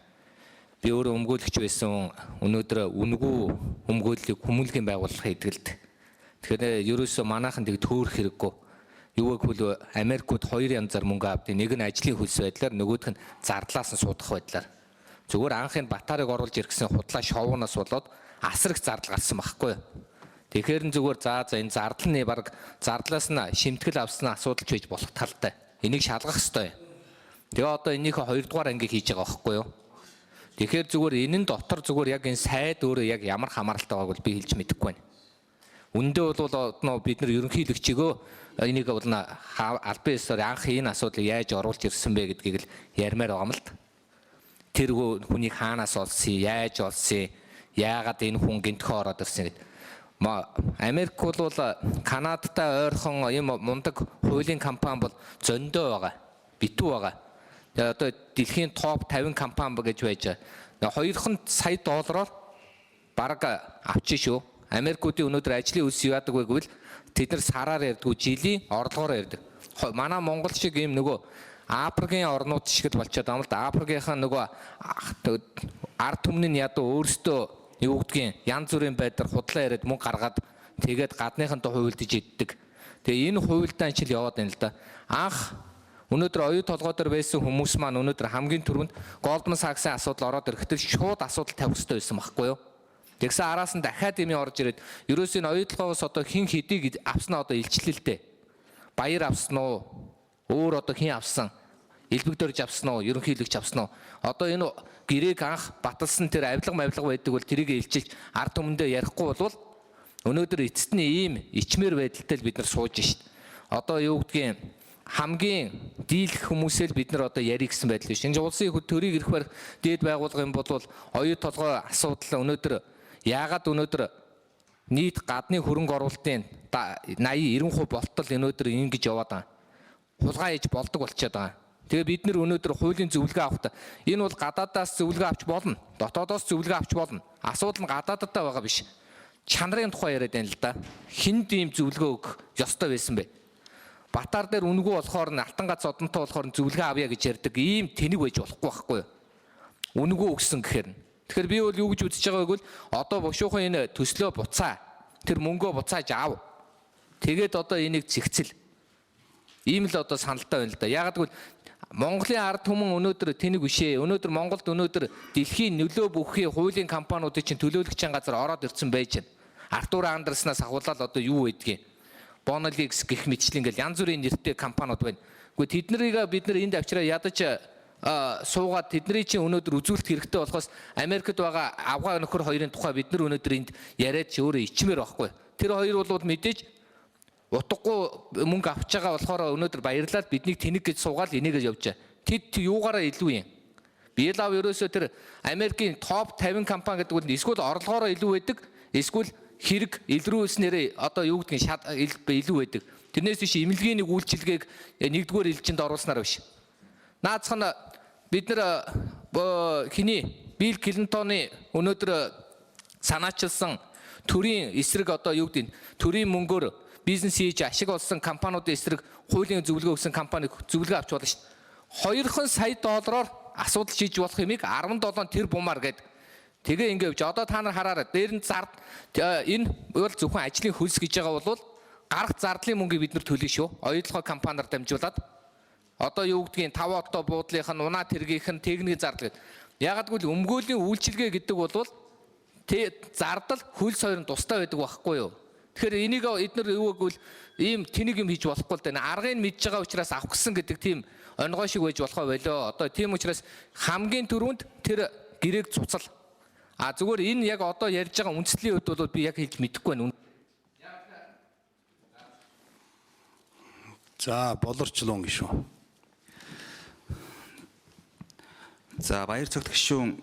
Би өөрөө өмгөөлөгч байсан өнөөдөр үнэгүй өмгөөллийг хүмүүнлэгийн байгууллага хийдгэлд. Тэгэхээр ерөөсөө манайхан тэг төөрөх хэрэггүй. Юу гэвэл Америкууд хоёр янзаар мөнгө авдаг. Нэг нь ажлын хөлс байдлаар, нөгөөх нь зардлаас нь суудах байдлаар. Зүгээр анхын Батарыг оруулж иргэсэн худлаа шоунаас болоод асар их зардал гарсан байхгүй. Тэгэхээр нь зүгээр за энэ зардлын баг зардлаас нь шимтгэл авсан асуудал ч байж болох талтай. Энийг шалгах ёстой. Тэгээ одоо энийхээ 2 дугаар ангийг хийж байгаа байхгүй юу? Тэгэхээр зүгээр энэ дотор зүгээр яг энэ сайд өөрөө яг ямар хамааралтай байгааг бол би хэлж мэдэхгүй байна. Үндэ бол бид нар ерөнхийлөгчийгөө энийг бол албан ёсоор анх энэ асуудлыг яаж оруулж ирсэн бэ гэдгийг л ярмаар байгаа юм л та. Тэр хүнийг хаанаас олсон, яаж олсон, яагаад энэ хүн гинтхөө ороод ирсэн гэдэг. Америк бол Канадтай ойрхон юм мундаг хуулийн компани бол зөндөө байгаа, битүү байгаа. Тэгээ одоо дэлхийн топ 50 компани гэж байж байгаа. 2 сая доллараар бараг авчих шүү. Америкуудын өнөөдөр ажлын үйлс юу яадаг вэ гэвэл тэд нар сараар ярьдгүй, жилийн орлогоор ярьдаг. Манай Монгол шиг ийм нөгөө Африкийн орнууд шиг л болчиход байгаа юм л да. Африкийнхаа нөгөө ард түмний ядуу өөрсдөө юу гэдгийг янз бүрийн байдлаар худлаа яриад мөнгө гаргаад тэгээд гадныхантай хувилдаж иддэг. Тэгээ энэ хувилдаан чил яваад байна л да. Анх өнөөдөр оюу толгой дээр байсан хүмүүс маань өнөөдөр хамгийн түрүүнд Goldman Sachs-ийн асуудал ороод ирэхдээ шууд асуудал тавих хэрэгтэй байсан байхгүй юу? Тэгсэн араас нь дахиад юм орж ирээд ерөөсөө энэ оюу толгойгоос одоо хин хэдийг авснаа одоо илчлээ л дээ. Баяр авсан уу? Өөр одоо хин авсан? Илбэгдэрж авсан уу? Ерөнхийлөгч авсан уу? Одоо энэ гэрээг анх баталсан тэр авилга байдаг бол тэрийг илчилж ард түмэндээ ярихгүй бол өнөөдөр эцэст нь ийм ичмэр байдалтай л бид нар сууж шít. Одоо юу гэдгийг хамгийн дийлэх хүмүүсээ л бид нар одоо ярих гэсэн байдал биш. Энэ улсын төрийг ирэх барих дээд байгууллага юм бол оюу толгой асуудал өнөөдөр яагаад өнөөдөр нийт гадны хөрөнгө оруулалтын 80-90% болтол өнөөдөр ингэж яваад байгаа. Хулгай хийж болдог болчиход байгаа. Тэгээ бид нэр өнөөдөр хуулийн зөвлөгөө авахдаа энэ бол гадаадаас зөвлөгөө авч болно. Дотоодоос зөвлөгөө авч болно. Асуудал нь гадаадтай байгаа биш. Чанарын тухай яриад байна л да. Хинд ийм зөвлөгөө өгөх ёстой байсан бэ? Батар дээр үнэгүй болохоор нь алтан гац одонтой болохоор зөвлөгөө авъя гэж ярьдаг. Ийм тэнэг байж болохгүй байхгүй юу? Үнэгүй өгсөн гэхээр нь. Тэгэхээр би бол юу гэж үзэж байгааг бол одоо бошуухан энэ төслөө буцаа. Тэр мөнгөө буцааж аав. Тэгээд одоо энийг зэгцэл. Ийм л одоо саналтай байна л да. Яагаад гэвэл Монголын ард түмэн өнөөдөр тэнэг бишээ. Өнөөдөр Монголд өнөөдөр дэлхийн нөлөө бүхий хуулийн компаниудын чинь төлөөлөгчийн газар ороод ирсэн байж байна. Артур Андерснаас ахуулаад одоо юу байдгийг. Bonalix гэх мэтчлэн ингээл янз бүрийн нэртэй компаниуд байна. Гэхдээ тэднийг бид нар энд авчираа ядаж суугаад тэдний чинь өнөөдөр үзүүлэлт хэрэгтэй болохоос Америкт байгаа авгаа нөхөр хоёрын тухай бид нар өнөөдөр энд яриад чи өөрөө ичмээр байхгүй. Тэр хоёр бол мэдээж утгагүй мөнгө авч байгаа болохоор өнөөдөр баярлалаа биднийг тэнэг гэж суугаад энийг явж байгаа. Тэд юугаараа илүү юм. Биелав ерөөсөө тэр Америкийн топ 50 компани гэдэг нь эсвэл орлогоороо илүү байдаг, эсвэл хэрэг илрүүлснээр одоо юу гэдгийг илүү байдаг. Тэрнээс биш эмнэлгийн нэг үйлчилгээг нэгдүгээр элчинд оруулснаар биш. Наацхан бид нар хиний Билл Клинтоны өнөөдөр санаачилсан төрийн эсрэг одоо юу гэдэг төрийн мөнгөөр бизнес хийж ашиг олсон компаниудын эсрэг хуулийн зөвлөгөө өгсөн компани зөвлөгөө авч болно шүү дээ. 2 сая доллараар асуудал шийдэж болох юмыг 17 тэрбумаар гээд тэгээ ингэ явж одоо та нар хараарай. Дээр нь зард энэ бол зөвхөн ажлын хөлс гэж байгаа бол гарах зардлын мөнгийг бид нар төлнө шүү. Оюутлогоо компаниар дамжуулаад одоо юу гэдгийг 5 отоо буудлынх нь унаа тэргийнх нь техникийн зардал гэдэг. Ягаад гэвэл өмгөөлийн үйлчилгээ гэдэг бол зардал хөл соёрын тустай байдаг байхгүй юу? Тэгэхээр энийг эдгээр юу гэвэл ийм тэнийг юм хийж болохгүй л дээ. Аргыг мэдж байгаа учраас авах гэсэн гэдэг тийм онгой шиг байж болохоо болоо. Одоо тийм учраас хамгийн түрүүнд тэр гэрээг цуцал. Зүгээр энэ яг одоо ярьж байгаа үндэслэлийн үед бол би яг хэлж мэдэхгүй байна. За болорчлон гişүү. За баяр цогт гишүүн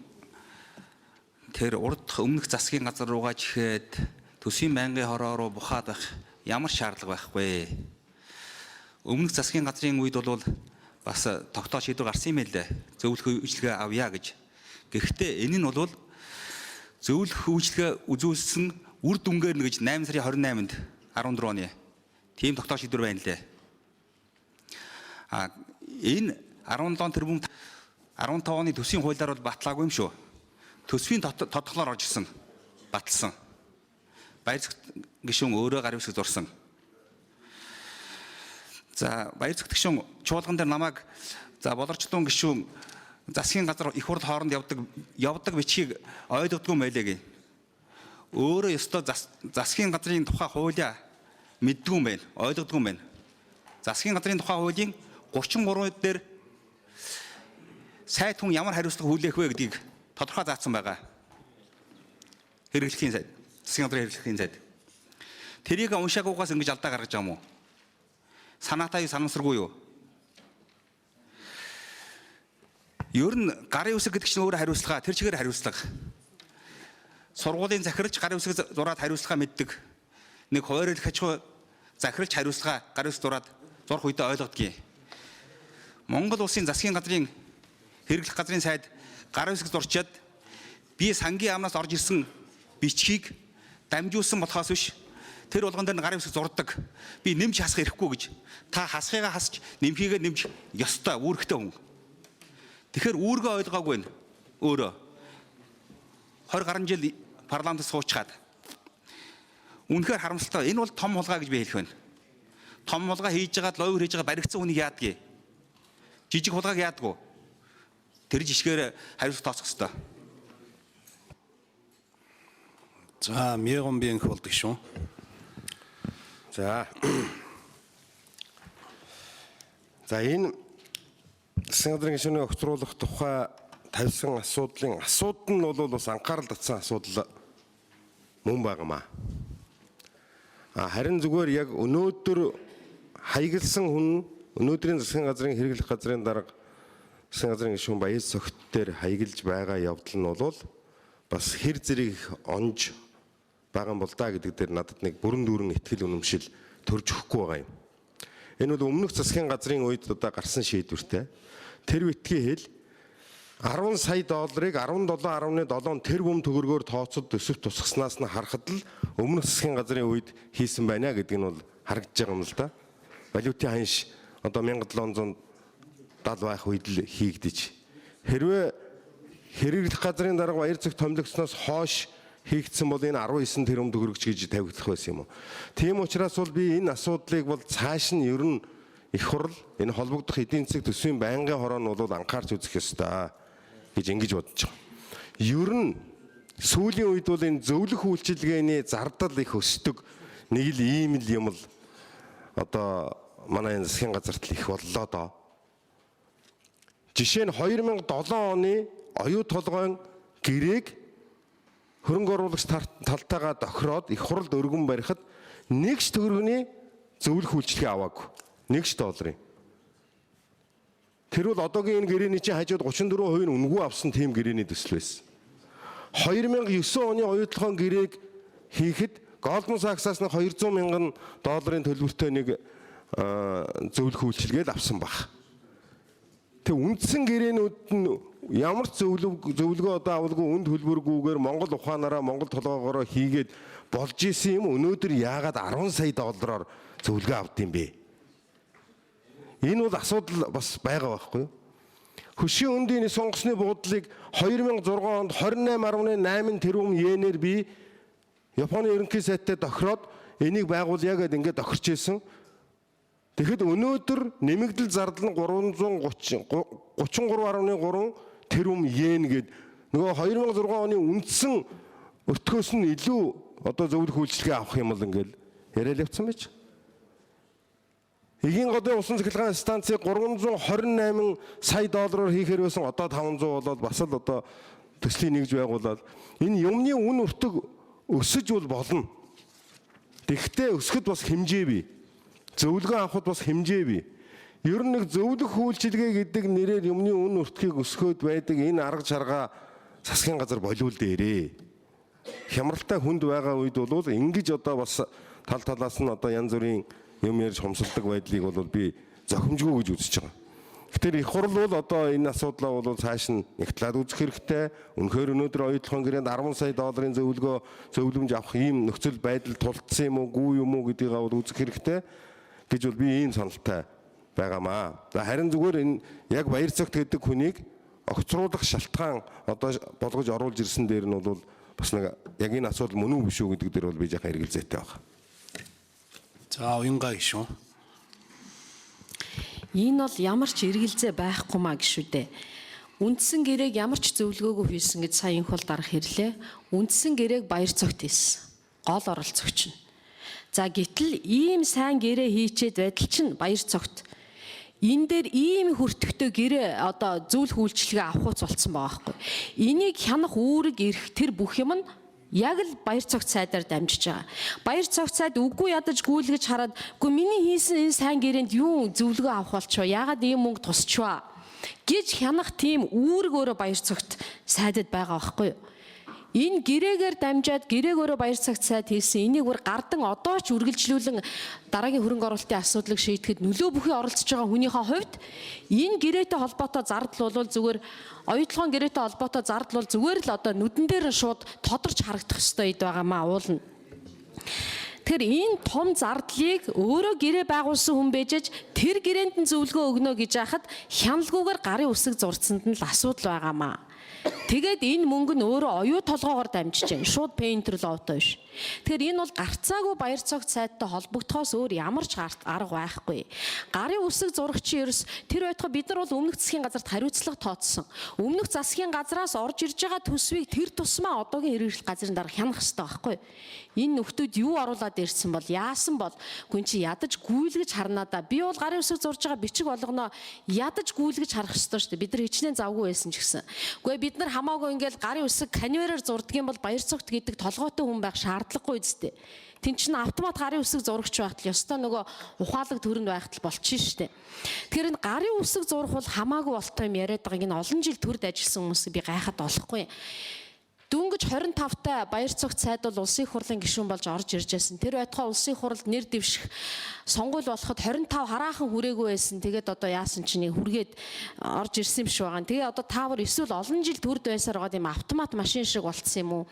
тэр урд өмнөх засгийн газар руугаа чихээд төсвийн байнгын хороо руу бухаад байх ямар шаардлага байхгүй. Өмнөх засгийн газрын үед бол бас тогтоож шийдвэр гарсан юм ээ. Зөвлөх үйлчилгээ авъя гэж. Гэхдээ энэ нь бол зөвлөх үйлчилгээ үзүүлсэн үр дүнгээр нь гэж 8 сарын 28-нд 14 оны тийм тогтоож шийдвэр байна лээ. Энэ 17 тэрбум 15 оны төсвийн хуулиар бол батлаагүй юм шүү. Төсвийн тодглоор орж ирсэн. Баталсан. Баяр цогт гишүүн өөрөө гарын үсэг зурсан. За баяр цогт гишүүн чуулган дээр намайг за болорчлон гишүүн засгийн газар их хурл хооронд явдаг бичгийг ойлгодгүй юм байлээ гээ. Өөрөө ёстой засгийн газрын тухай хуулиа мэддгүй юм байна. Ойлгодгүй юм байна. Засгийн газрын тухай хуулийн 33 дээр сайд хүн ямар хариуцлага хүлээх вэ гэдгийг тодорхой заасан байгаа. Хэрэглэхийн сайд, засгийн газрын хэрэглэхийн сайд. Тэрийг уншаагүйгаас ингэж алдаа гаргаж байгаа юм уу? Санаатай санамсаргүй юу? Ер нь гарын үсэг гэдэг чинь өөрөө хариуцлага, тэр чигээр хариуцлага. Сургуулийн захиралч гарын үсэг зураад хариуцлага мэддэг. Нэг хойрол хажуу захиралч хариуцлага гарын үсэг зураад зурх үедээ ойлгодгийг. Монгол улсын засгийн газрын хэрэглэх газрын сайд гарын үсэг зурчаад би сангийн амнаас орж ирсэн бичгийг дамжуулсан болохоос биш тэр болгон дээр гарын үсэг зурдаг. Би нэмж хасах хэрэггүй гэж. Та хасхыгаа хасч нэмхийгээ нэмж ёстой үүрэгтэй хүн. Тэгэхээр үүргээ ойлгоогүй байна. Өөрөө 20 гаруй жил парламентд суучгаад үнэхээр харамсалтай. Энэ бол том хулгай гэж би хэлэх байна. Том хулгай хийж байгаад лойвор хийж байгаа баригдсан хүнийг яадгийг. Жижиг хулгайг яадгүй. Тэр жишгээр хариуцлага тооцох хэрэгтэй. За мяган биенх болдог шүү. За энэ засгийн газрын гишүүнийг огцруулах тухай тавьсан асуудал нь бол бас анхаарал татсан асуудал мөн байгаамаа. Харин зүгээр яг өнөөдөр хаягдсан хүн өнөөдрийн засгийн газрын хэрэглэх газрын дарга засгийн газрын гишүүн Баяр цогт дээр хаягдж байгаа явдал нь бол бас хэр зэрэг онж байгаа юм бол да гэдэг дээр надад нэг бүрэн дүүрэн ихтгэл үнэмшил төрж өгөхгүй байгаа юм. Энэ бол өмнөх засгийн газрын үед одоо гарсан шийдвэртэй. Тэр битгий хэл 10 сая долларыг 17.7 тэрбум төгрөгөөр тооцоод өсөв тусгаснаас нь харахад л өмнөх засгийн газрын үед хийсэн байна гэдэг нь бол харагдаж байгаа юм л да. Валютын ханш одоо 1770 байх үед л хийгдэж. Хэрвээ хэрэглэх газрын дарга Баяр цогт томилогдсноос хойш хийгдсэн бол энэ 19 тэрбум төгрөгч гэж тавигдах байсан юм уу? Тийм учраас бол би энэ асуудлыг бол цааш нь ер нь их хурл энэ холбогдох эдийн засаг төсвийн байнгын хороо нь бол анхаарч үзэх ёстой гэж ингэж бодож байгаа. Ер нь сүүлийн үед бол энэ зөвлөх үйлчилгээний зардал их өсдөг нэг л ийм л юм л одоо манай энэ засгийн газарт л их боллоо доо. Жишээ нь 2007 оны оюу толгойн гэрээг хөрөнгө оруулагч талтайгаа тохироод их хуралд өргөн барихад нэгч төгрөгийн зөвлөх үйлчилгээ аваагүй. Нэгч долларын. Тэр бол одоогийн энэ гэрээний чинь хажууд 34% үнэгүй авсан тийм гэрээний төсөл байсан. 2009 оны оюутлогын гэрээг хийхэд Goldman Sachs-аас нэг 200 мянган долларын төлбөртэй нэг зөвлөх үйлчилгээд авсан баг. Тэг үндсэн гэрээнүүд нь ямар ч зөвлөгөө одоо авалгүй үнд хөлбөргүйгээр Монгол ухаанаараа Монгол толгоогоороо хийгээд болж исэн юм өнөөдөр яагаад 10 сая доллараар зөвлөгөө авд юм бэ? Энэ бол асуудал бас байгаа байхгүй юу? Хөшийн өндийн сонгосны буудлыг 2006 онд 28.8 тэрбум йенээр би Японы ерөнхий сайттай тохироод энийг байгуулъя гэдээ ингээд тохирч ирсэн. Тэгэхэд өнөөдөр нэмэгдэл зардал нь 33.3 тэрбум йен гээд нөгөө 2006 оны үндсэн өртгөөс нь илүү одоо зөвлөх үйлчлэгээ авах юм бол ингээд яриад явцсан байж. Эгийн годын усан цахилгаан станцыг 328 сая доллараар хийхээр байсан одоо 500 болоод бас л одоо төслийн нэгж байгуулаад энэ юмны үн өртөг өсөж болно. Тэгэхдээ өсөхөд бас хэмжээ бий. Зөвлөгөө авахд бас хэмжээ бий. Ер нь нэг зөвлөх үйлчилгээ гэдэг нэрээр юмны үн өртгийг өсгөхөд байдаг энэ арга чаргаа засгийн газар болиул дээрээ. Хямралтай хүнд байгаа үед бол ингэж одоо бас тал талаас нь одоо янз бүрийн юм ярьж хомсолдог байдлыг бол би зохимжгүй гэж үзэж байгаа. Тэгэхээр их хурл бол одоо энэ асуудлаа бол цааш нь нэг талаад үзэх хэрэгтэй. Үнэхээр өнөөдөр оюутлахын гэрээнд 10 сая долларын зөвлөмж авах ийм нөхцөл байдал тулдсан юм уу, гүй юм уу гэдгийг бол үзэх хэрэгтэй гэж бол би ийм саналтай байгаамаа. Харин зүгээр энэ яг баяр цагт гэдэг хүнийг огцруулах шалтгаан одоо болгож оруулж ирсэн дээр нь бол бас нэг яг энэ асуудал мөн үү биш үү гэдэг дээр бол би яхаа эргэлзээтэй байна. За уянга гişүн. Энэ бол ямар ч эргэлзээ байхгүй маа гişүдээ. Үндсэн гэрээг ямар ч зөвлөгөөгүй хийсэн гэж сая инх бол дарах ирлээ. Үндсэн гэрээг баяр цогт хийсэн. Гол оролцогч нь. За гэтэл ийм сайн гэрээ хийчээд байтал чинь баяр цогт. Энэ дээр ийм хүртэгтэй гэрээ одоо зөвлөх үйлчлэгээ авахуц болцсон байгаа байхгүй. Энийг хянах үүрэг эрх тэр бүх юм нь яг л баяр цогт сайдаар дамжиж байгаа. Баяр цогт сайд үгүй ядаж гүйлгэж хараад үгүй миний хийсэн энэ сайн гэрээнд юу зөвлөгөө авах болчихоо яагаад ийм мөнгө тусчваа гэж хянах тийм үүрэг өөрөө баяр цогт сайдад байгаа байхгүй юу? Энэ гэрээгээр дамжаад гэрээг өөрөө баяр цагт сайд хийсэн энийг бүр гардан одоо ч үргэлжлүүлэн дараагийн хөрөнгө оруулалтын асуудлыг шийдэхэд нөлөө бүхий оролцож байгаа хүнийхээ хувьд энэ гэрээтэй холбоотой зардал бол зүгээр оюутлогын гэрээтэй холбоотой зардал бол зүгээр л одоо нүдэн дээр нь шууд тодорч харагдах ёстой ид байгаамаа уулна. Тэгэхээр энэ том зардлыг өөрөө гэрээ байгуулсан хүн бэжэж тэр гэрээнд нь зөвлөгөө өгнө гэж яхад хяналтгүйгээр гарын үсэг зурцсанд нь л асуудал байгаамаа. Тэгээд энэ мөнгө нь өөрөө оюу толгоогоор дамжиж байна. Шууд пейнтер лоутой биш. Тэгэхээр энэ бол гарцаагүй баяр цогт сайттай холбогдохоос өөр ямар ч арга байхгүй. Гарын үсэг зурагчийн ерөөс тэр байтугай бид нар бол өмнөх засгийн газарт хариуцлага тооцсон. Өмнөх засгийн газраас орж ирж байгаа төсвийг тэр тусмаа одоогийн хэрэгжил газрын дарга хянах хэрэгтэй байхгүй. Энэ нөхдүүд юу оруулаад ирсэн бол яасан бол гүн чи ядаж гүйлгэж харнаа да. Би бол гарын үсэг зурж байгаа бичиг болгоноо ядаж гүйлгэж харах хэрэгтэй шүү дээ. Бид нар хичнээн завгүй байсан ч гэсэн. Гэхдээ бид нар хамаагүй ингээл гарын үсэг канвераар зурдаг юм бол баяр цогт гэдэг толгойтой хүн байх шаардлагагүй үстэй. Тин чин автомат гарын үсэг зурагч байхад л ёстой нөгөө ухаалаг төрөнд байхад л болчихно шүү дээ. Тэгэхээр энэ гарын үсэг зурах бол хамаагүй болтой юм яриад байгааг энэ олон жил төрд ажилласан хүмүүсийг би гайхаад болохгүй. Дөнгөж 25-тай баяр цогт сайд бол улсын хурлын гишүүн болж орж ирж байсан. Тэр байтугай улсын хурлд нэр дэвших сонгуул болоход 25 хараахан хүрээгүй байсан. Тэгээд одоо яасан чинь хүргээд орж ирсэн юм шиг байгаа. Тэгээ одоо таавар эсвэл олон жил төрд байсаар байгаа юм автомат машин шиг болцсон юм уу?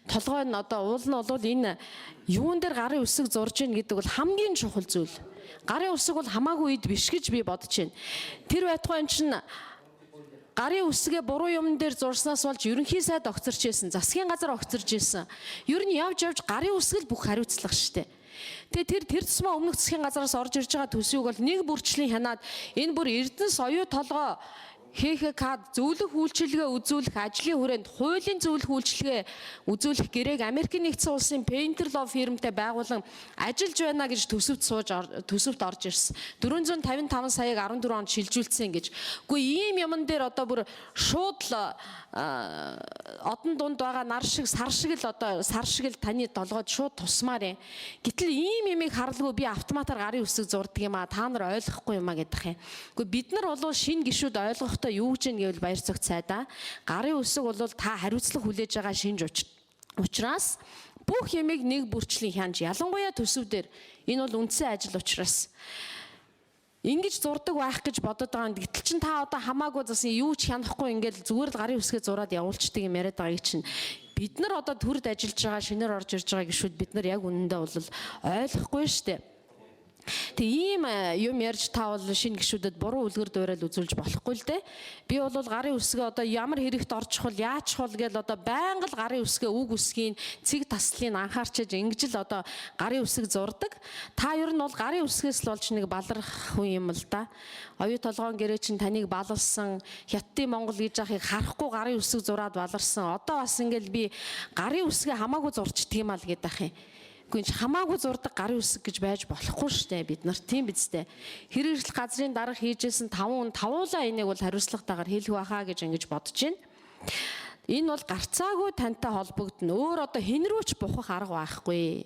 Толгой нь одоо уул нь бол энэ юун дээр гарын үсэг зурж ийн гэдэг бол хамгийн чухал зүйл. Гарын үсэг бол хамаагүй үед биш гэж би бодож байна. Тэр байтугай чинь гарын үсгээ буруу юм дээр зурснаас болж ерөнхий сайд огцорч ирсэн, засгийн газар огцорч ирсэн. Ер нь явж гарын үсгэл бүх хариуцлага штэ. Тэгээ тэр тусмаа өмнөх засгийн газараас орж ирж байгаа төсвийг бол нэг бүрчлийн хянаад энэ бүр Эрдэнэс оюу толгой ХХК зөвлөх үйлчилгээ үзүүлэх ажлын хүрээнд хуулийн зөвлөх үйлчилгээ үзүүлэх гэрээг Америкийн нэгдсэн улсын Painter Law фирмтэй байгуулан ажиллаж байна гэж төсөвт орж ирсэн. 455 саяг 14 онд шилжүүлсэн гэж. Үгүй ийм юмн дээр одоо бүр шууд л одон дунд байгаа нар шиг сар шиг л таны толгойд шууд тусмаар юм. Гэтэл ийм юмыг харалгүй би автоматар гарын үсэг зурдаг юм а та нар ойлгохгүй юм а гэдэг юм. Үгүй бид нар бол шинэ гишүүд ойлгох юу гэж нэвэл баяр цогт сайдаа гарын үсэг бол та хариуцлага хүлээж байгаа шинж учраас бүх ямиг нэг бүрчлийн хянж ялангуяа төсөв дээр энэ бол үндсэн ажил учраас ингэж зурдаг байх гэж бодод байгаа. Гэтэл чин та одоо хамаагүй засан юу ч хянахгүй ингээл зүгээр л гарын үсгээ зураад явуулчихдаг юм яриад байгааг чинь бид нар одоо төрд ажиллаж байгаа шинээр орж ирж байгаа гişүүд бид нар яг үнэндээ бол ойлгохгүй штэ. Тэг ийм юм ярьж та бол шинэ гишүүдэд буруу үлгэр дуурайл үзүүлж болохгүй л дээ. Би бол гарын үсгээ одоо ямар хэрэгт орж чухал, яаж чухал гэж одоо байнга л гарын үсгээ үг үсгийн цэг таслыг анхаарчиж ингэж л одоо гарын үсэг зурдаг. Та ер нь бол гарын үсгээс л болж нэг баларх хүн юм л да. Оюу толгойн гэрээ чинь таныг балалсан, Хятадын Монгол гэж яхахыг харахгүй гарын үсэг зураад баларсан. Одоо бас ингээл би гарын үсгээ хамаагүй зурчдаг юм аа л гэдэг ах юм. Гүнж хамаагүй зурдаг гарын үсэг гэж байж болохгүй штэ бид нар тийм бидтэй. Хэрэгжил газрын дарга хийжсэн 5 тавуулаа энийг бол хариуцлагатайгаар хэлэх байхаа гэж ингэж бодож байна. Энэ бол гарцаагүй тантай холбогдно. Өөр одоо хэн рүүч бухах арга байхгүй.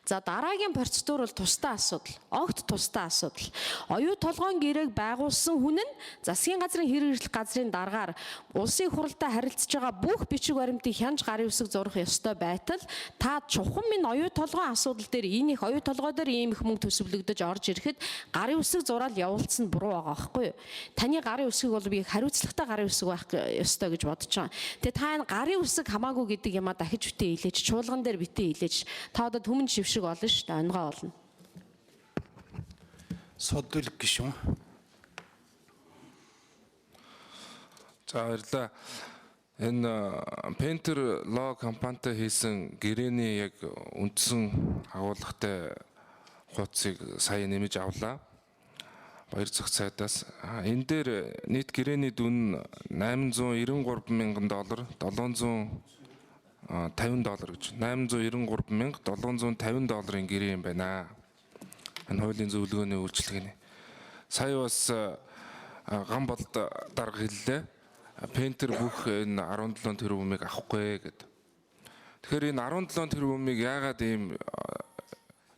За дараагийн процедур бол тусдаа асуудал. Огт тусдаа асуудал. Оюу толгойн гэрээг байгуулсан хүн нь засгийн газрын хэрэгжил газрын даргаар улсын хурлтай харилцаж байгаа бүх бичиг баримтыг хянж гарын үсэг зурах ёстой байтал та чухам минь оюу толгойн асуудал дээр энэ их оюу толгой дээр ийм их мөнгө төсөвлөгдөж орж ирэхэд гарын үсэг зураад явуулсан нь буруу байгаа байхгүй юу? Таны гарын үсгийг бол би хариуцлагатай гарын үсэг байх ёстой гэж бодож байгаа. Тэгээ та энэ гарын үсэг хамаагүй гэдэг юмаа дахиж битээ илээж, чуулган дээр битээ илээж. Та одоо түмэн шившиг болно шүү дээ, онгоо болно. Содулг гишүүн. За баярлалаа. Энэ Painter Law компанитай хийсэн гэрээний яг үндсэн агуулгатай хуудсыг сая нэмэж авлаа. Баяр зөх цайтаас. Энэ дээр нийт гэрээний дүн $893,000, $750 гэж. $893,750 гэрээ юм байна. Энэ хуулийн зөвлөгөөний үйлчилгээний. Сая бас ган болд дарга хэллээ. Пентер бүх энэ 17 тэрбумыг авахгүй гэдэг. Тэгэхээр энэ 17 тэрбумыг яагаад ийм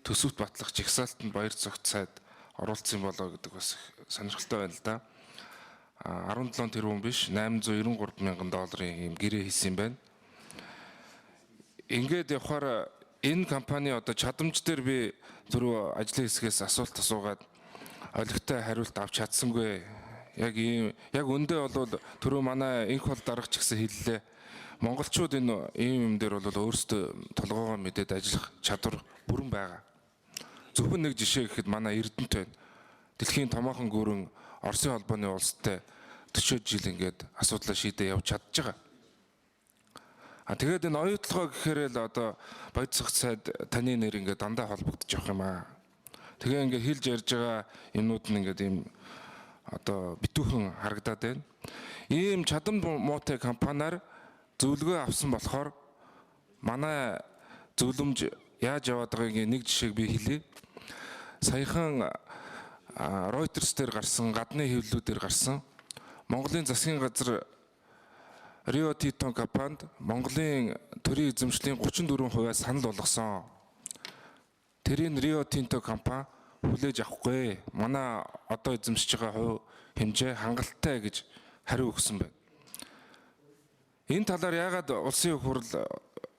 төсөвт батлах жагсаалтанд баяр зохицол сайд оруулсан болоо гэдэг бас сонирхолтой байна л да. 17 тэрбум биш $893,000 ийм гэрээ хийсэн юм байна. Ингээд явахаар энэ компани одоо чадамж дээр би түрүү ажлын хэсгээс асуулт асуугаад олигтой хариулт авч чадсангүй. Яг өндөө бол түрүү манай инх бол дарагч гэсэн хэллээ. Монголчууд энэ ийм юм дээр бол өөрсдөө толгоогоо мэдээд ажиллах чадвар бүрэн байгаа. Зөвхөн нэг жишээ гэхэд манай Эрдэнэт байна. Дэлхийн томоохон гүрэн Оросын холбооны улстай 40 жил ингээд асуудлаа шийдээ явж чадж байгаа. Тэгээд энэ оюутлогоо гэхээр л одоо баяр зохицол сайд таны нэр ингээд дандаа холбогдож явах юм аа. Тэгээ ингээд хэлж ярьж байгаа юмнууд нь ингээд ийм одоо битүүхэн харагдаад байна. Ийм чадам муутай компаниар зөвлөгөө авсан болохоор манай зөвлөмж яаж яваад байгаагийн нэг жишээг би хэлье. Саяхан Reuters дээр гарсан, гадны хэвлэлүүдээр гарсан Монголын засгийн газар Rio Tinto компанид Монголын төрийн эзэмшлийн 34% санал болгосон. Тэрийг Rio Tinto компани хүлээж авахгүй. Манай одоо эзэмшиж байгаа хувь хэмжээ хангалттай гэж хариу өгсөн байна. Энэ талаар яагаад улсын хурл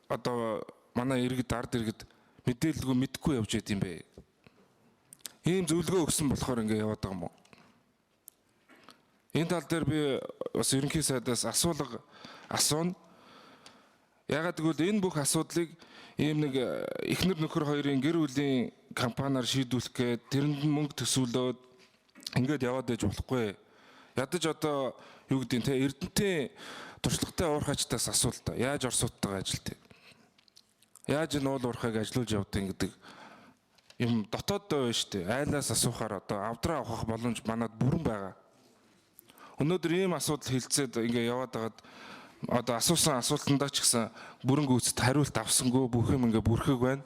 одоо манай иргэд ард иргэд мэдээлэлгүй мэдгүй явж байд юм бэ? Ийм зөвлөгөө өгсөн болохоор ингэ яваад байгаа юм уу? Энэ тал дээр би бас ерөнхий сайдаас асуулга асууна. Яагаад гэвэл энэ бүх асуудлыг ийм нэг эхнэр нөхөр хоёрын гэр бүлийн компаниар шийдвүүлэх гээд тэрэнд мөнгө төсөөлөөд ингээд яваад байж болохгүй. Ядаж одоо юу гэдэг нь те Эрдэнэтийн туршлагатай уурхайчдаас асуулт та. Яаж Оросуудтайгаа ажилтээ? Яаж энэ уул уурхайг ажилуулж явдیں۔ Гэдэг юм дотооддоо байна шүү дээ. Айлаас асуухаар одоо авдраа авах боломж манад бүрэн байгаа. Өнөөдөр ийм асуудал хилцээд ингээд яваад байгаад одоо асуусан асуултандаа ч гэсэн бүрэн гүйцэд хариулт авсангүй бүх юм ингээ бүрхэг байна.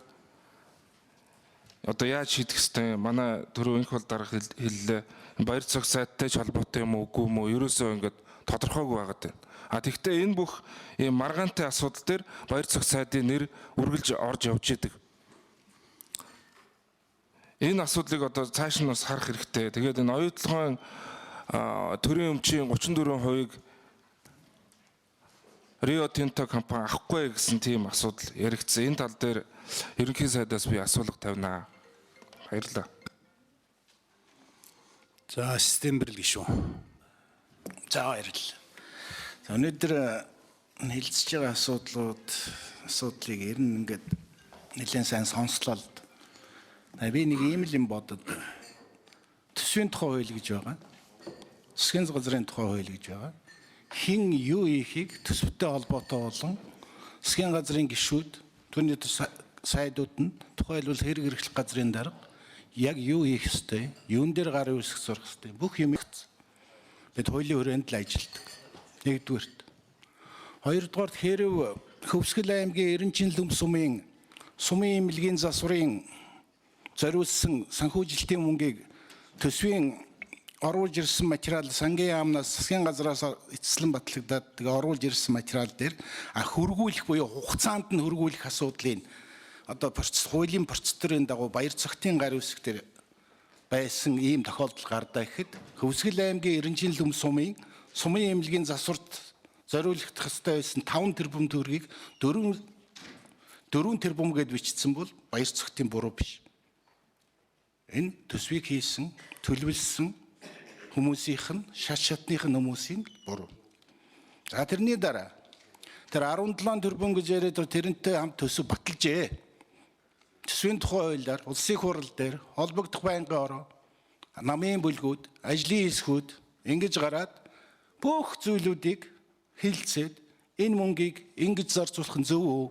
Одоо яаж шийдэх ёстой юм? Манай түрүү инх бол дарга хэллээ. Баяр зохицол сайттай ч холбоотой юм уу үгүй юм уу? Ерөөсөө ингээд тодорхойгүй байгаад байна. Тэгэхдээ энэ бүх ийм маргаантай асуудал дээр баяр зохицол сайдын нэр үргэлж орж явж идэг. Энэ асуудлыг одоо цааш нь бас харах хэрэгтэй. Тэгээд энэ оюутлогын төрийн өмчийн 34%-ийг Rio Tinto компани авахгүй гэсэн тийм асуудал яригдсан. Энэ тал дээр ерөнхий сайдаас би асуулга тавина. Баярлалаа. За Стенберл гишүүн. За баярлалаа. Өнөөдөр хэлцэж байгаа асуудлыг ер нь ингээд нэлээд сайн сонслоо л. Би нэг ийм л юм бодод. төсвийн тухай хууль гэж байгаа. Засгийн газрын тухай хууль гэж байгаа. Хин юу хийхийг төсөвтэй холбоотой болон засгийн газрын гишүүд түүний сайдууд нь тухайлбал хэрэг эрхлэх газрын дарга яг юу хийх ёстой, юун дээр гар үүсгэх сурах ёстой бүх юм бид хуулийн хүрээнд л ажилладаг. Нэгдүгээрт. Хоёрдугаарт хэрв Хөвсгөл аймгийн Эренчин лүм сумын эмнэлгийн засварын зориулсан санхүүжилтийн мөнгийг төсвийн оруулж ирсэн материал сангийн яамнаас засгийн газраас эцэслэн батлагдаад тэгээ оруулж ирсэн материал дээр хөргүүлэх буюу хугацаанд нь хөргүүлэх асуудлыг одоо хуулийн процедурын дагуу баяр цогтын гар үүсэх дээр байсан ийм тохиолдол гардаа гэхэд Хөвсгөл аймгийн Эренчин лүм сумын эмнэлгийн засварт зориулагдах ёстой байсан 5 тэрбум төгрөгийг 4 тэрбум гэд бичсэн бол баяр цогтын буруу биш. Энэ төсвийг хийсэн, төлөвлөсөн хүмүүсийнх нь шатных нь хүмүүсийн буруу. За тэрний дараа тэр 17 тэрбум гэж яриад тэрнтэй хамт төсөв баталжээ. Төсвийн тухай хуулиар улсын хурал дээр холбогдох байнгын ороо, намын бүлгүүд, ажлын хэсгүүд ингэж гараад бүх зүйлүүдийг хэлцээд энэ мөнгийг ингэж зарцуулах нь зөв үү?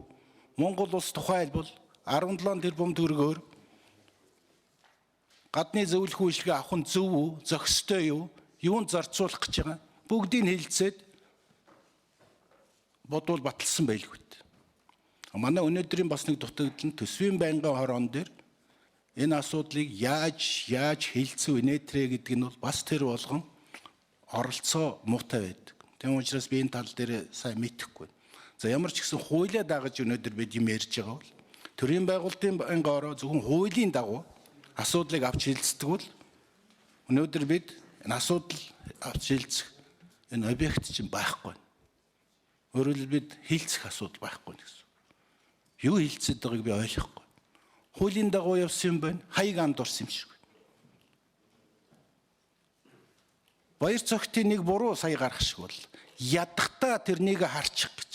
Монгол улс тухайлбал 17 тэрбум төгрөгөөр гадны зөвлөх үйлчлэгээ авах нь зөв үү? Зохистой юу? Юунд зарцуулах гэж байгаа? Бүгдийг хэлцээд бодвол баталсан байлгүй. Манай өнөөдрийн бас нэг дутагдал нь төсвийн байнгын хорон дээр энэ асуудлыг яаж хэлцүү инээтрэ гэдэг нь бол бас тэр болгон оролцоо муутай байдаг. Тэм учраас би энэ тал дээр сайн мэдэхгүй. За ямар ч гэсэн хуулиа дагаж өнөөдөр бид юм ярьж байгаа бол төрийн байгуулалтын байнгын ороо зөвхөн хуулийн дагуу асуудлыг авч хэлцдэг бол өнөөдөр бид энэ асуудал авч хэлцэх энэ объект чинь байхгүй. Өөрөөр хэлбэл бид хэлцэх асуудал байхгүй гэсэн. Юу хэлцээд байгааг би ойлгохгүй. Хуулийн дагуу явсан юм байна. Хаяг анд орсон юм шиг. Баяр цогтын нэг буруу сая гарах шиг бол ядахтаа тэрнийг харчих гэж.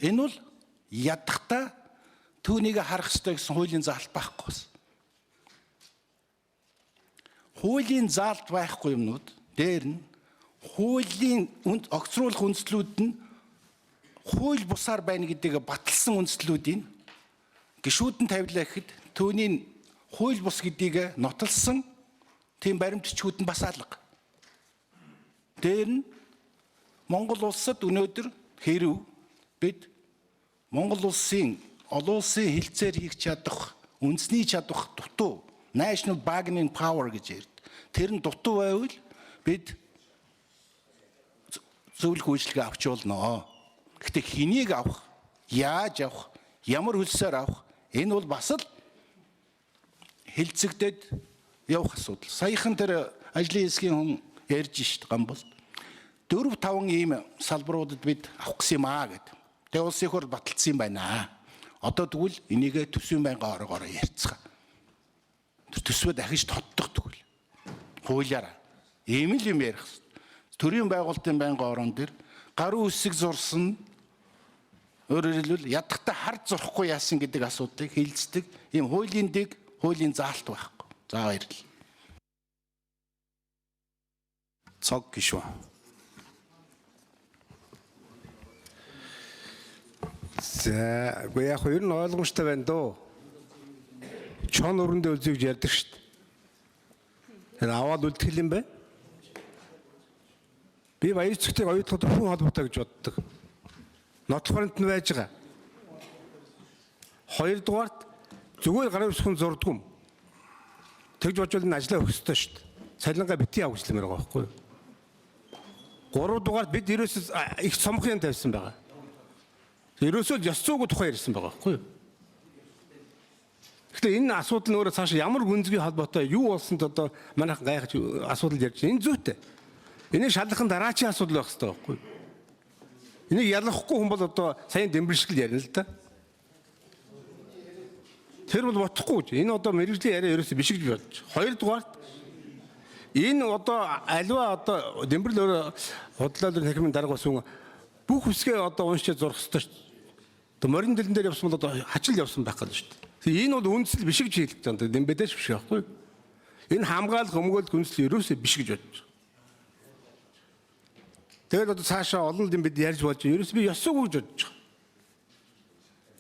Энэ бол ядахтаа түүнийг харах ёстой гэсэн хуулийн заалт байхгүй бас. Хуулийн заалт байхгүй юмнууд дээр нь хуулийн огцруулах үндслүүд нь хууль бусаар байна гэдгийг баталсан үндслүүдийн гишүүд нь тавилаа гэхэд түүний хууль бус гэдгийг нотолсон тийм баримтчгүүд нь бас алга. Дээр нь Монгол улсад өнөөдөр хэрв бид Монгол улсын олон улсын хилцээр хийх чадах, үндэсний чадах дутуу national bargaining power гэж ярьд. Тэр нь дутуу байвал бид зөвлөх үйлчлэгээ авч болно. Гэхдээ хэнийг авах, яаж авах, ямар хөлсөөр авах энэ бол бас л хилцэгдээд явах асуудал. Саяхан тэр ажлын хэсгийн хүн ярьж шít гамбол 4-5 ийм салбаруудад бид авах гэсэн юм аа гэд. Тэгээ улсын хурд баталсан юм байна. Одоо тэгвэл энийг төсвийн байнгын ороогоор ярьцгаа. Төсвөө дахиж тоддох тэгвэл хуулиараа ийм л юм ярих. Төрийн байгуулалтын байнгын орон дээр гар үсэг зурсан өөрөөр хэлбэл ядахтаа хард зурхгүй яасан гэдэг асуудлыг хилцдэг ийм хуулийн дэг, хуулийн заалт байхгүй. За баярлалаа. Цог гишүүн. За, үгүй яг хоёр нь ойлгомжтой байна дөө. Чон өрөндөө үзье гэж ярьдаг шүү дээ. Тэр аваад үлдэх юм бэ? Би баяр цогтыг оюутлахад хүн холбоотой гэж боддог. Нотлохонд нь байж байгаа. Хоёрдугаарт зүгээр гарын үсхэн зурдгүй юм. Тэгж бодвол энэ ажлаа өгөх ёстой шүү дээ. Цалингаа битгий авах хэлмээр байгаа байхгүй юу? Гуравдугаарт бид ерөөсөө их цомхон тавьсан байгаа. Ерөөсөө ёс зүйн тухай ярьсан байгаа байхгүй юу? Гэхдээ энэ асуудал нь өөрөө цааш ямар гүнзгий холбоотой юу болсонд одоо манайхан гайхаж асуудал ярьж байна. Энэ зүйтэй. Энийг шалгахын дараачийн асуудал байх хэрэгтэй байхгүй юу? Энийг ялгахгүй хүн бол одоо сайн дэмбэршгэл ярина л да. Тэр бол бодохгүй. Энэ одоо мэрэгжлийн яриа ерөөсөө биш гэж бодож. Хоёрдугаарт энэ одоо аливаа одоо дэмбэрл өөрөө худлаалын хахимын дарга бас бүх үсгээ одоо уншиж зурх ёстой шүү дээ. Одоо морин дэлэн дээр явсан бол одоо хачил явсан байх гэдэг шүү дээ. Энэ бол үндэслэл биш гэж хэлдэг юм. Дэмбэдэш биш байхгүй юу? Энэ хамгаалах өмгөөлөх үндэслэл ерөөсөө биш гэж бодож байгаа. Тэгээд одоо цаашаа олон юм бид ярьж болж ерөөсөө би ёсоогүй гэж бодож байгаа.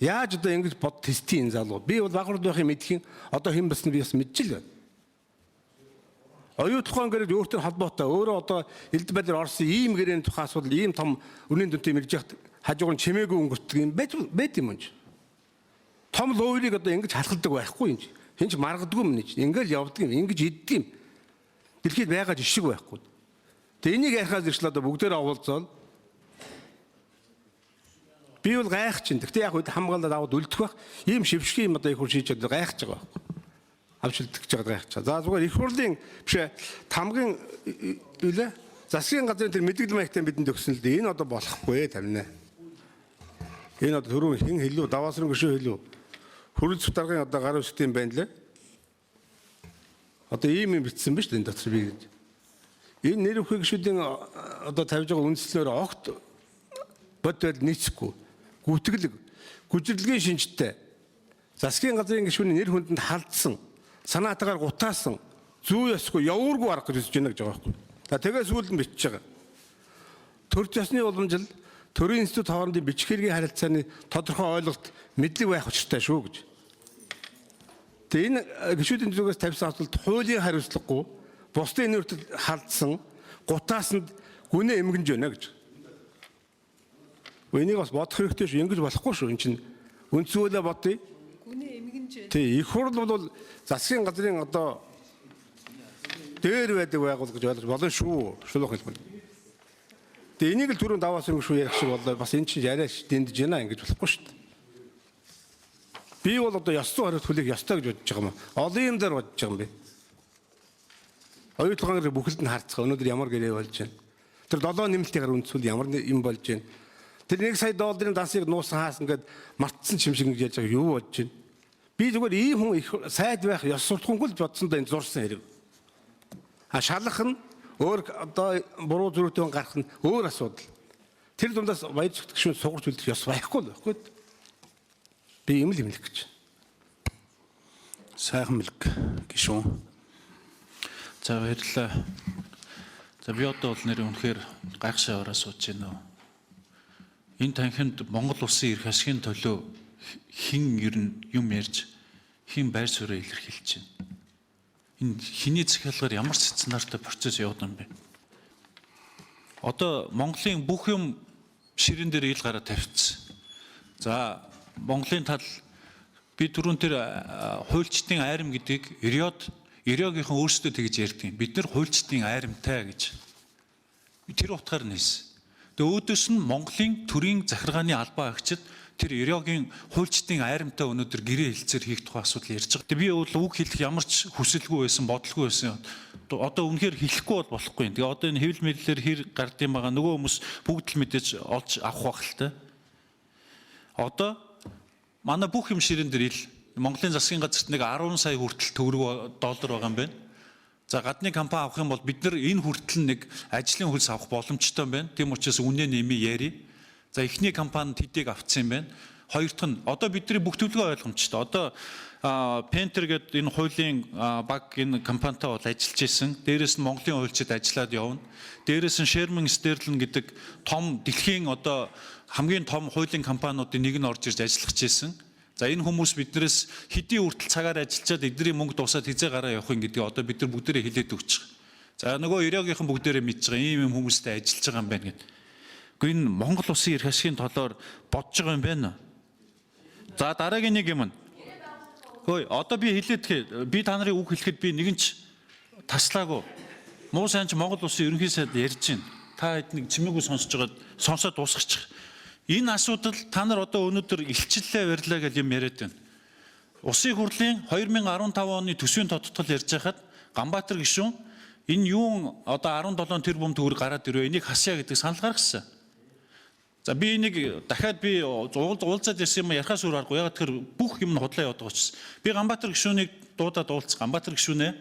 Яаж одоо ингэж бод тестийн энэ залуу. Би бол багвард байхын мэдхийн одоо хэн басна би бас мэдчихэл байна. Оюу тухайн гэрэл өөртөө холбоотой өөрөө одоо элдв байдлаар орсон ийм гэрээний тухай асуудал ийм том үнийн дүнтэй мэрж яхад хажууг нь чимээгүй өнгөртөг юм байт юм ч. Том луурийг одоо ингэж халахдаг байхгүй юм чи. Хинч маргадгүй юм чи. Ингээл явдаг юм, ингэж иддэг юм. Дэлхийд байгаа жишг байхгүй. Тэгээ энийг ярихаас ирсэн одоо бүгдээрээ оволцоол. Би бол гайх чинь. Гэхдээ яг үед хамгаалаад аваад үлдэх байх. Ийм шившгийн юм одоо их хурж хийж чаддаг гайхаж байгаа байхгүй. Авчлагдаж байгаа гайхаж. За зүгээр их хурлын биш тамгын үлээ засгийн газрын тэр мэдээлэл маягтай бидэнд өгсөн л дээ. Энэ одоо болохгүй тавина. Энэ одоо түрүү хэн хэлүү даваасрын гүшүү хэлүү. Хөрөлц даргын одоо гар үсгтийн байна лээ. Одоо ийм юм бичсэн ба шүү дээ энэ дотор би гэж. Энэ нэр өхөө гişүүдийн одоо тавьж байгаа үндслээр огт бодвол нийцэхгүй. Гүтгэлэг, гүжирлэгийн шинжтэй. Засгийн газрын гишүүний нэр хүндэнд халдсан, санаатаагаар гутаасан, зүү ёсгүй, явуургүй арга гэж үзэж байна гэж байгаа байхгүй. Тэгээ сүүлд нь бичиж байгаа. Төрч ёсны уламжил, төрийн институт хоорондын бичиг хэргийн харилцааны тодорхой ойлголт мэдлэг байх учиртай шүү гэж. Тэгээ энэ гишүүдийн зүгээс тавьсан асуулт хуулийн хариуцлагагүй, бусдын нэртэд халдсан, гутаасанд гүнээ эмгэнж байна гэж. Энийг бас бодох хэрэгтэй шүү. Ингэж болохгүй шүү. Энэ чинь үндсүүлээ бодъё. Гүнээ эмгэнж байна. Тий, их хурл бол засгийн газрын одоо дээр байдаг байгуул гэж ойлгож болно шүү. Шулуух хэлбэл. Тэгээ энийг л түрүүн даваас өнгө шүү ярих шиг болоо бас энэ чинь яриаш дэндэж байна ингэж болохгүй шүү дээ. Би бол одоо ёс зүйн хариуцлага хүлээх ёстой гэж бодож байгаа юм. Олон юм дээр бодож байгаа юм би. Оюутлогын гэрээ бүхэлд нь харцгаа. Өнөөдөр ямар гэрээ болж байна. Тэр 7 нэмэлтээр үндсүүл ямар юм болж байна. Тэр $1 сая дансыг нуусан хаасан гэд мартсан юм шиг гэж яаж байгаа юу болж байна. Би зүгээр ийм хүн их сайд байх ёс суртахуунгүй л бодсондоо энэ зурсан хэрэг. Шалах нь өөр одоо буруу зөрүүтэй гарах нь өөр асуудал. Тэр дундаас баяр зүгт гişүүн сугарч үлдэх ёс байхгүй л байхгүй. Би юм л хэлэх гэж. Сайхан мэлг гişүүн. За баярлалаа. За би одоо бол нэр үнэхээр гайхшаа ороо сууж байна. Энэ танхимд Монгол улсын эрх ашигын төлөө хэн ер нь юм ярьж хэн байр суурь илэрхийлж байна. Энэ хиний захиалгаар ямар сценартай процесс яваад юм бэ? Одоо Монголын бүх юм ширээн дээр ил гараа тавьчихсан. За Монголын тал би түрүүн тэр хуульчдын айрам гэдгийг Иреогийнхан өөрсдөө тэгж ярьдаг юм. Бид нар хуульчдын айрамтай гэж. Тэр утгаар нь хэлсэн. Тэгээ өөдөөс нь Монголын төрийн захиргааны албан агчид тэр Иреогийн хуульчдын айрамтай өнөөдөр гэрээ хэлцээр хийх тухай асуудал ярьж байгаа. Би бол үг хэлэх ямар ч хүсэлгүй байсан, бодлого байсан. Одоо үнэхээр хэлэхгүй бол болохгүй юм. Тэгээ одоо энэ хэвлэл мэдлэлээр хэр гардыг байгаа нөгөө хүмүүс бүгд л мэдээж олж авах байх л та. Одоо манай бүх юм ширээн дээр ил Монголын засгийн газарт нэг 10 сая хүртэл төгрөг доллар байгаа юм байна. За гадны компани авах юм бол бид нар энэ хүртэл нэг ажлын хөлс авах боломжтой юм байна. Тийм учраас үнэ нэмий яри. За эхний компанид хэдийг авцсан юм байна. Хоёр дахь нь одоо бидний бүх төлөвлөгөө ойлгомжтой. Одоо Пентер гэдэг энэ хуулийн баг энэ компанитай бол ажиллаж исэн. Дээрээс нь Монголын хуульчид ажиллаад явна. Дээрээс нь Sherman Sterling гэдэг том дэлхийн одоо хамгийн том хуулийн компаниудын нэг нь орж ирж ажиллаж исэн. За энэ хүмүүс биднээс хэдийн хүртэл цагаар ажиллаад эдний мөнгө дуусаад хизээ гараа явах юм гэдгийг одоо бид нар бүгдээрээ хэлээд өгч байгаа. За нөгөө Иреогийнхан бүгдээрээ мэдж байгаа ийм хүмүүстэй ажиллаж байгаа юм байна гэдэг. Гэхдээ энэ Монгол улсын эрх ашигын толоор бодож байгаа юм байна. За дараагийн нэг юм. Хөөе одоо би хэлээд би та нарыг үг хэлэхэд би нэгэн ч таслаагүй. Муу сайн ч Монгол улсын ерөнхий сайд ярьж байна. Та хэд нэг чимээгүй сонсоод дуусгачих. Энэ асуудал та нар одоо өнөөдөр илчлэлээ барьлаа гэж юм яриад байна. Улсын хурлын 2015 оны төсвийн тодтгол ярьж байхад Ганбаатар гишүүн энэ юун одоо 17 тэрбум төгрөг гараад ирвэ энийг хасъя гэдэг санал гаргасан. За би энийг дахиад би уулзаад ирсэн юм ярихаас өөр аргагүй. Яг тэр бүх юм нь худлаа яваад байгаа учраас би Ганбаатар гишүүнийг дуудаад уулзсан. Ганбаатар гишүүнээ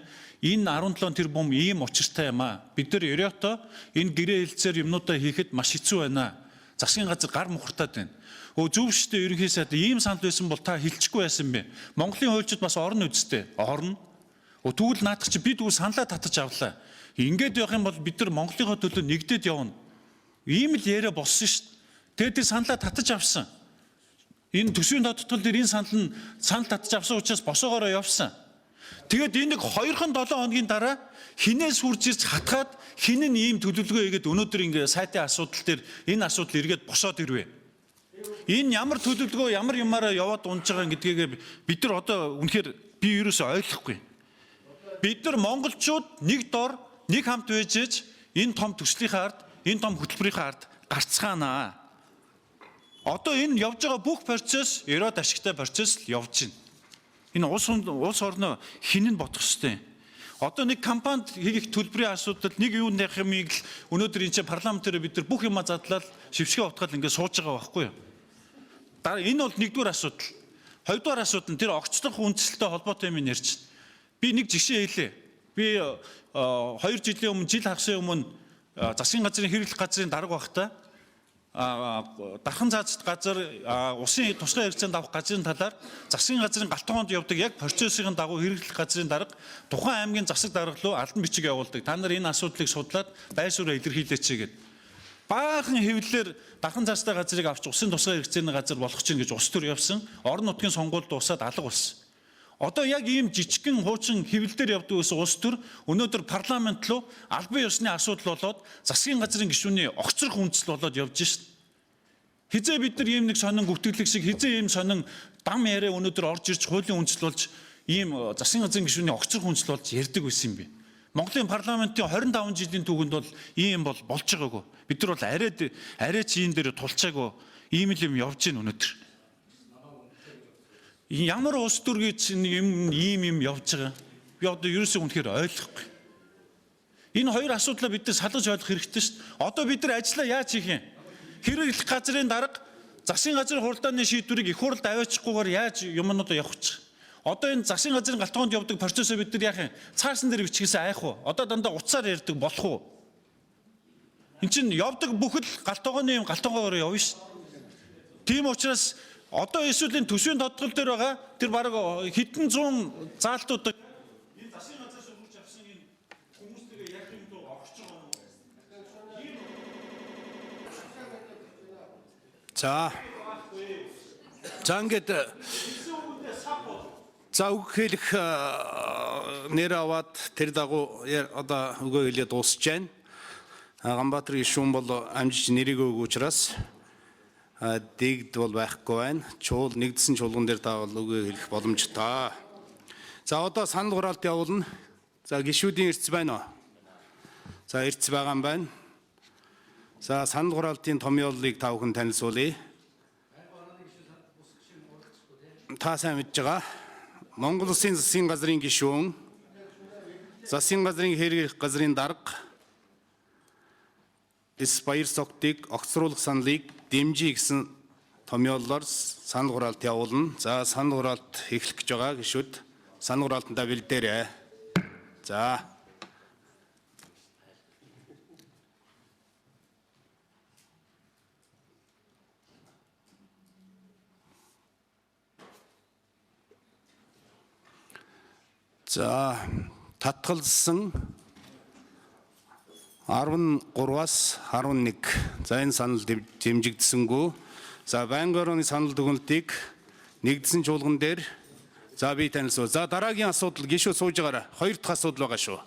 энэ 17 тэрбум ийм учиртай юм аа. Бид нар Иреогтой энэ гэрээ хэлцээр юмнуудаа хийхэд маш хэцүү байна. Засгийн газар гар мухартаад байна. Зөв шүү дээ ерөнхий сайд ийм санал байсан бол та хэлчихгүй байсан бэ. Монголын хуульчид бас орно үсттэй. Орно. Тэгвэл наадах чи бид үл саналаа татаж авлаа. Ингээд явах юм бол бид нар Монголынхоо төлөө нэгдээд явна. Ийм л яриа болсон шүү дээ. Тэгээд тэр саналаа татаж авсан. Энэ төсвийн тодтгол дээр энэ санал татаж авсан учраас босоогоороо явсан. Тэгээд энэ нэг 2-7 хоногийн дараа хинээс хурж ирж хатгаад хин нь ийм төлөвлөгөө хийгээд өнөөдөр ингээ сайтын асуудал дээр энэ асуудал эргээд босоод ирвэ. Энэ ямар төлөвлөгөө ямар юмараа яваад унж байгаа гэдгийг бид нар одоо үнэхээр би ерөөсөй ойлгохгүй. Бид нар монголчууд нэг дор нэг хамт байж ээж энэ том төслийнхээ ард энэ том хөтөлбөрийнхээ ард гарцгаанаа. Одоо энэ явж байгаа бүх процесс ерөөд ашигтай процесс л явж байна. Энэ улс орноо хинэн бодох ёстой. Одоо нэг компанид хийх төлбөрийн асуудал нэг юу нэх юмыг л өнөөдөр энэ парламент дээр бид нар бүх юма задлал шившгээ утгаал ингээд сууж байгаа байхгүй юу? Энэ бол нэгдүгээр асуудал. Хоёрдугаар асуудал нь тэр огцлох үндэслэлтэй холбоотой юм ярьж байна. Би нэг жишээ хэлээ. Би 2 жилийн өмнө жил хагасын өмнө засгийн газрын хэрэглэх газрын дарга байхдаа дархан заацд газар усын тусгай хэрэгцээнд авах газрын талаар засгийн газрын галтгоонд явдаг яг процессын дагуу хэрэглэх газрын дарга тухайн аймгийн засаг дарга руу албан бичиг явуулдаг. Та нар энэ асуудлыг судлаад байр сууриа илэрхийлээч гэдэг. Баахан хэвлэлээр дархан заацтай газрыг авч усын тусгай хэрэгцээний газар болгох чинь гэж улс төр явсан. Орон нутгийн сонгуульд дуусаад алга болсон. Одоо яг ийм жижигхэн хуучин хэвлэлээр явдаг ус улс төр өнөөдөр парламент руу албан ёсны асуудал болоод засгийн газрын гишүүний огцрох үндэслэл болоод явж шít. Хизээ бид нар ийм нэг сонин гүтгэлэг шиг хизээ ийм сонин дам яриа өнөөдөр орж ирж хуулийн үндэслэл болж ийм засгийн газрын гишүүний огцрох үндэслэл болж ярьдаг байсан юм би. Монголын парламентын 25 жилийн түүхэнд бол ийм бол болж байгаагүй. Бид нар бол арай ч ийм дээр тулчаагүй ийм л юм явж гин өнөөдөр. Ямар улс төргийн ийм явж байгаа. Би одоо ерөөсөө үнэхээр ойлгохгүй. Энэ хоёр асуудлаа бид нар салгаж ойлгох хэрэгтэй шүү дээ. Одоо бид нар ажиллаа яаж хийх юм? Хэрэглэх газрын дарга засгийн газрын хуралдааны шийдвэрийг их хурлд аваачихгүйгээр яаж юмнуудаа явуучих? Одоо энэ засгийн газрын галтгоонд явдаг процессыг бид нар яах юм? Цаасан дээр бичгээсээ айх уу? Одоо дандаа утсаар ярьдаг болох уу? Энд чинь явдаг бүхэл галтгооны юм галтгоогоор явна шүү дээ. Тийм учраас одоо эсвэл төсвийн тодтгол дээр байгаа тэр бараг хэдэн зуун заалтуудыг энэ засгийн газраас өгч авсан энэ хүмүүстэйгээ яг юм доо огч байгаа юм. За ингээд үг хэлэх нэр аваад тэр дагуу одоо өгөө хэлээд дуусч байна. Ганбаатар гишүүн бол амжиж нэрийг өгөх учраас дэгд бол байхгүй байна. Нэгдсэн чуулган дээр та бол үгээ хэлэх боломжтой. За одоо санал хураалт явуулна. За гишүүдийн эрц байна уу? За эрц байгаа юм байна. За санал хураалтын томьёолыг та бүхэн танилцуулъя. Та сайн мэдж байгаа. Монгол Улсын засгийн газрын гишүүн, засгийн газрын хэрэглэх газрын дарга баяр цогтыг огцруулах саналыг дэмжиж гэсэн томьёолоор санал хураалт явуулна. За санал хураалт эхлэх гэж байгаа гишүүд санал хураалтандаа бэлдээрэй. За. За татгалзсан 13-аас 11. За энэ санал дэмжигдсэнгүй. За байнгын орны санал дүгнэлтийг нэгдсэн чуулган дээр за би танилцуу. За дараагийн асуудал гишүүд сууж байгаарай. Хоёр дахь асуудал байгаа шүү.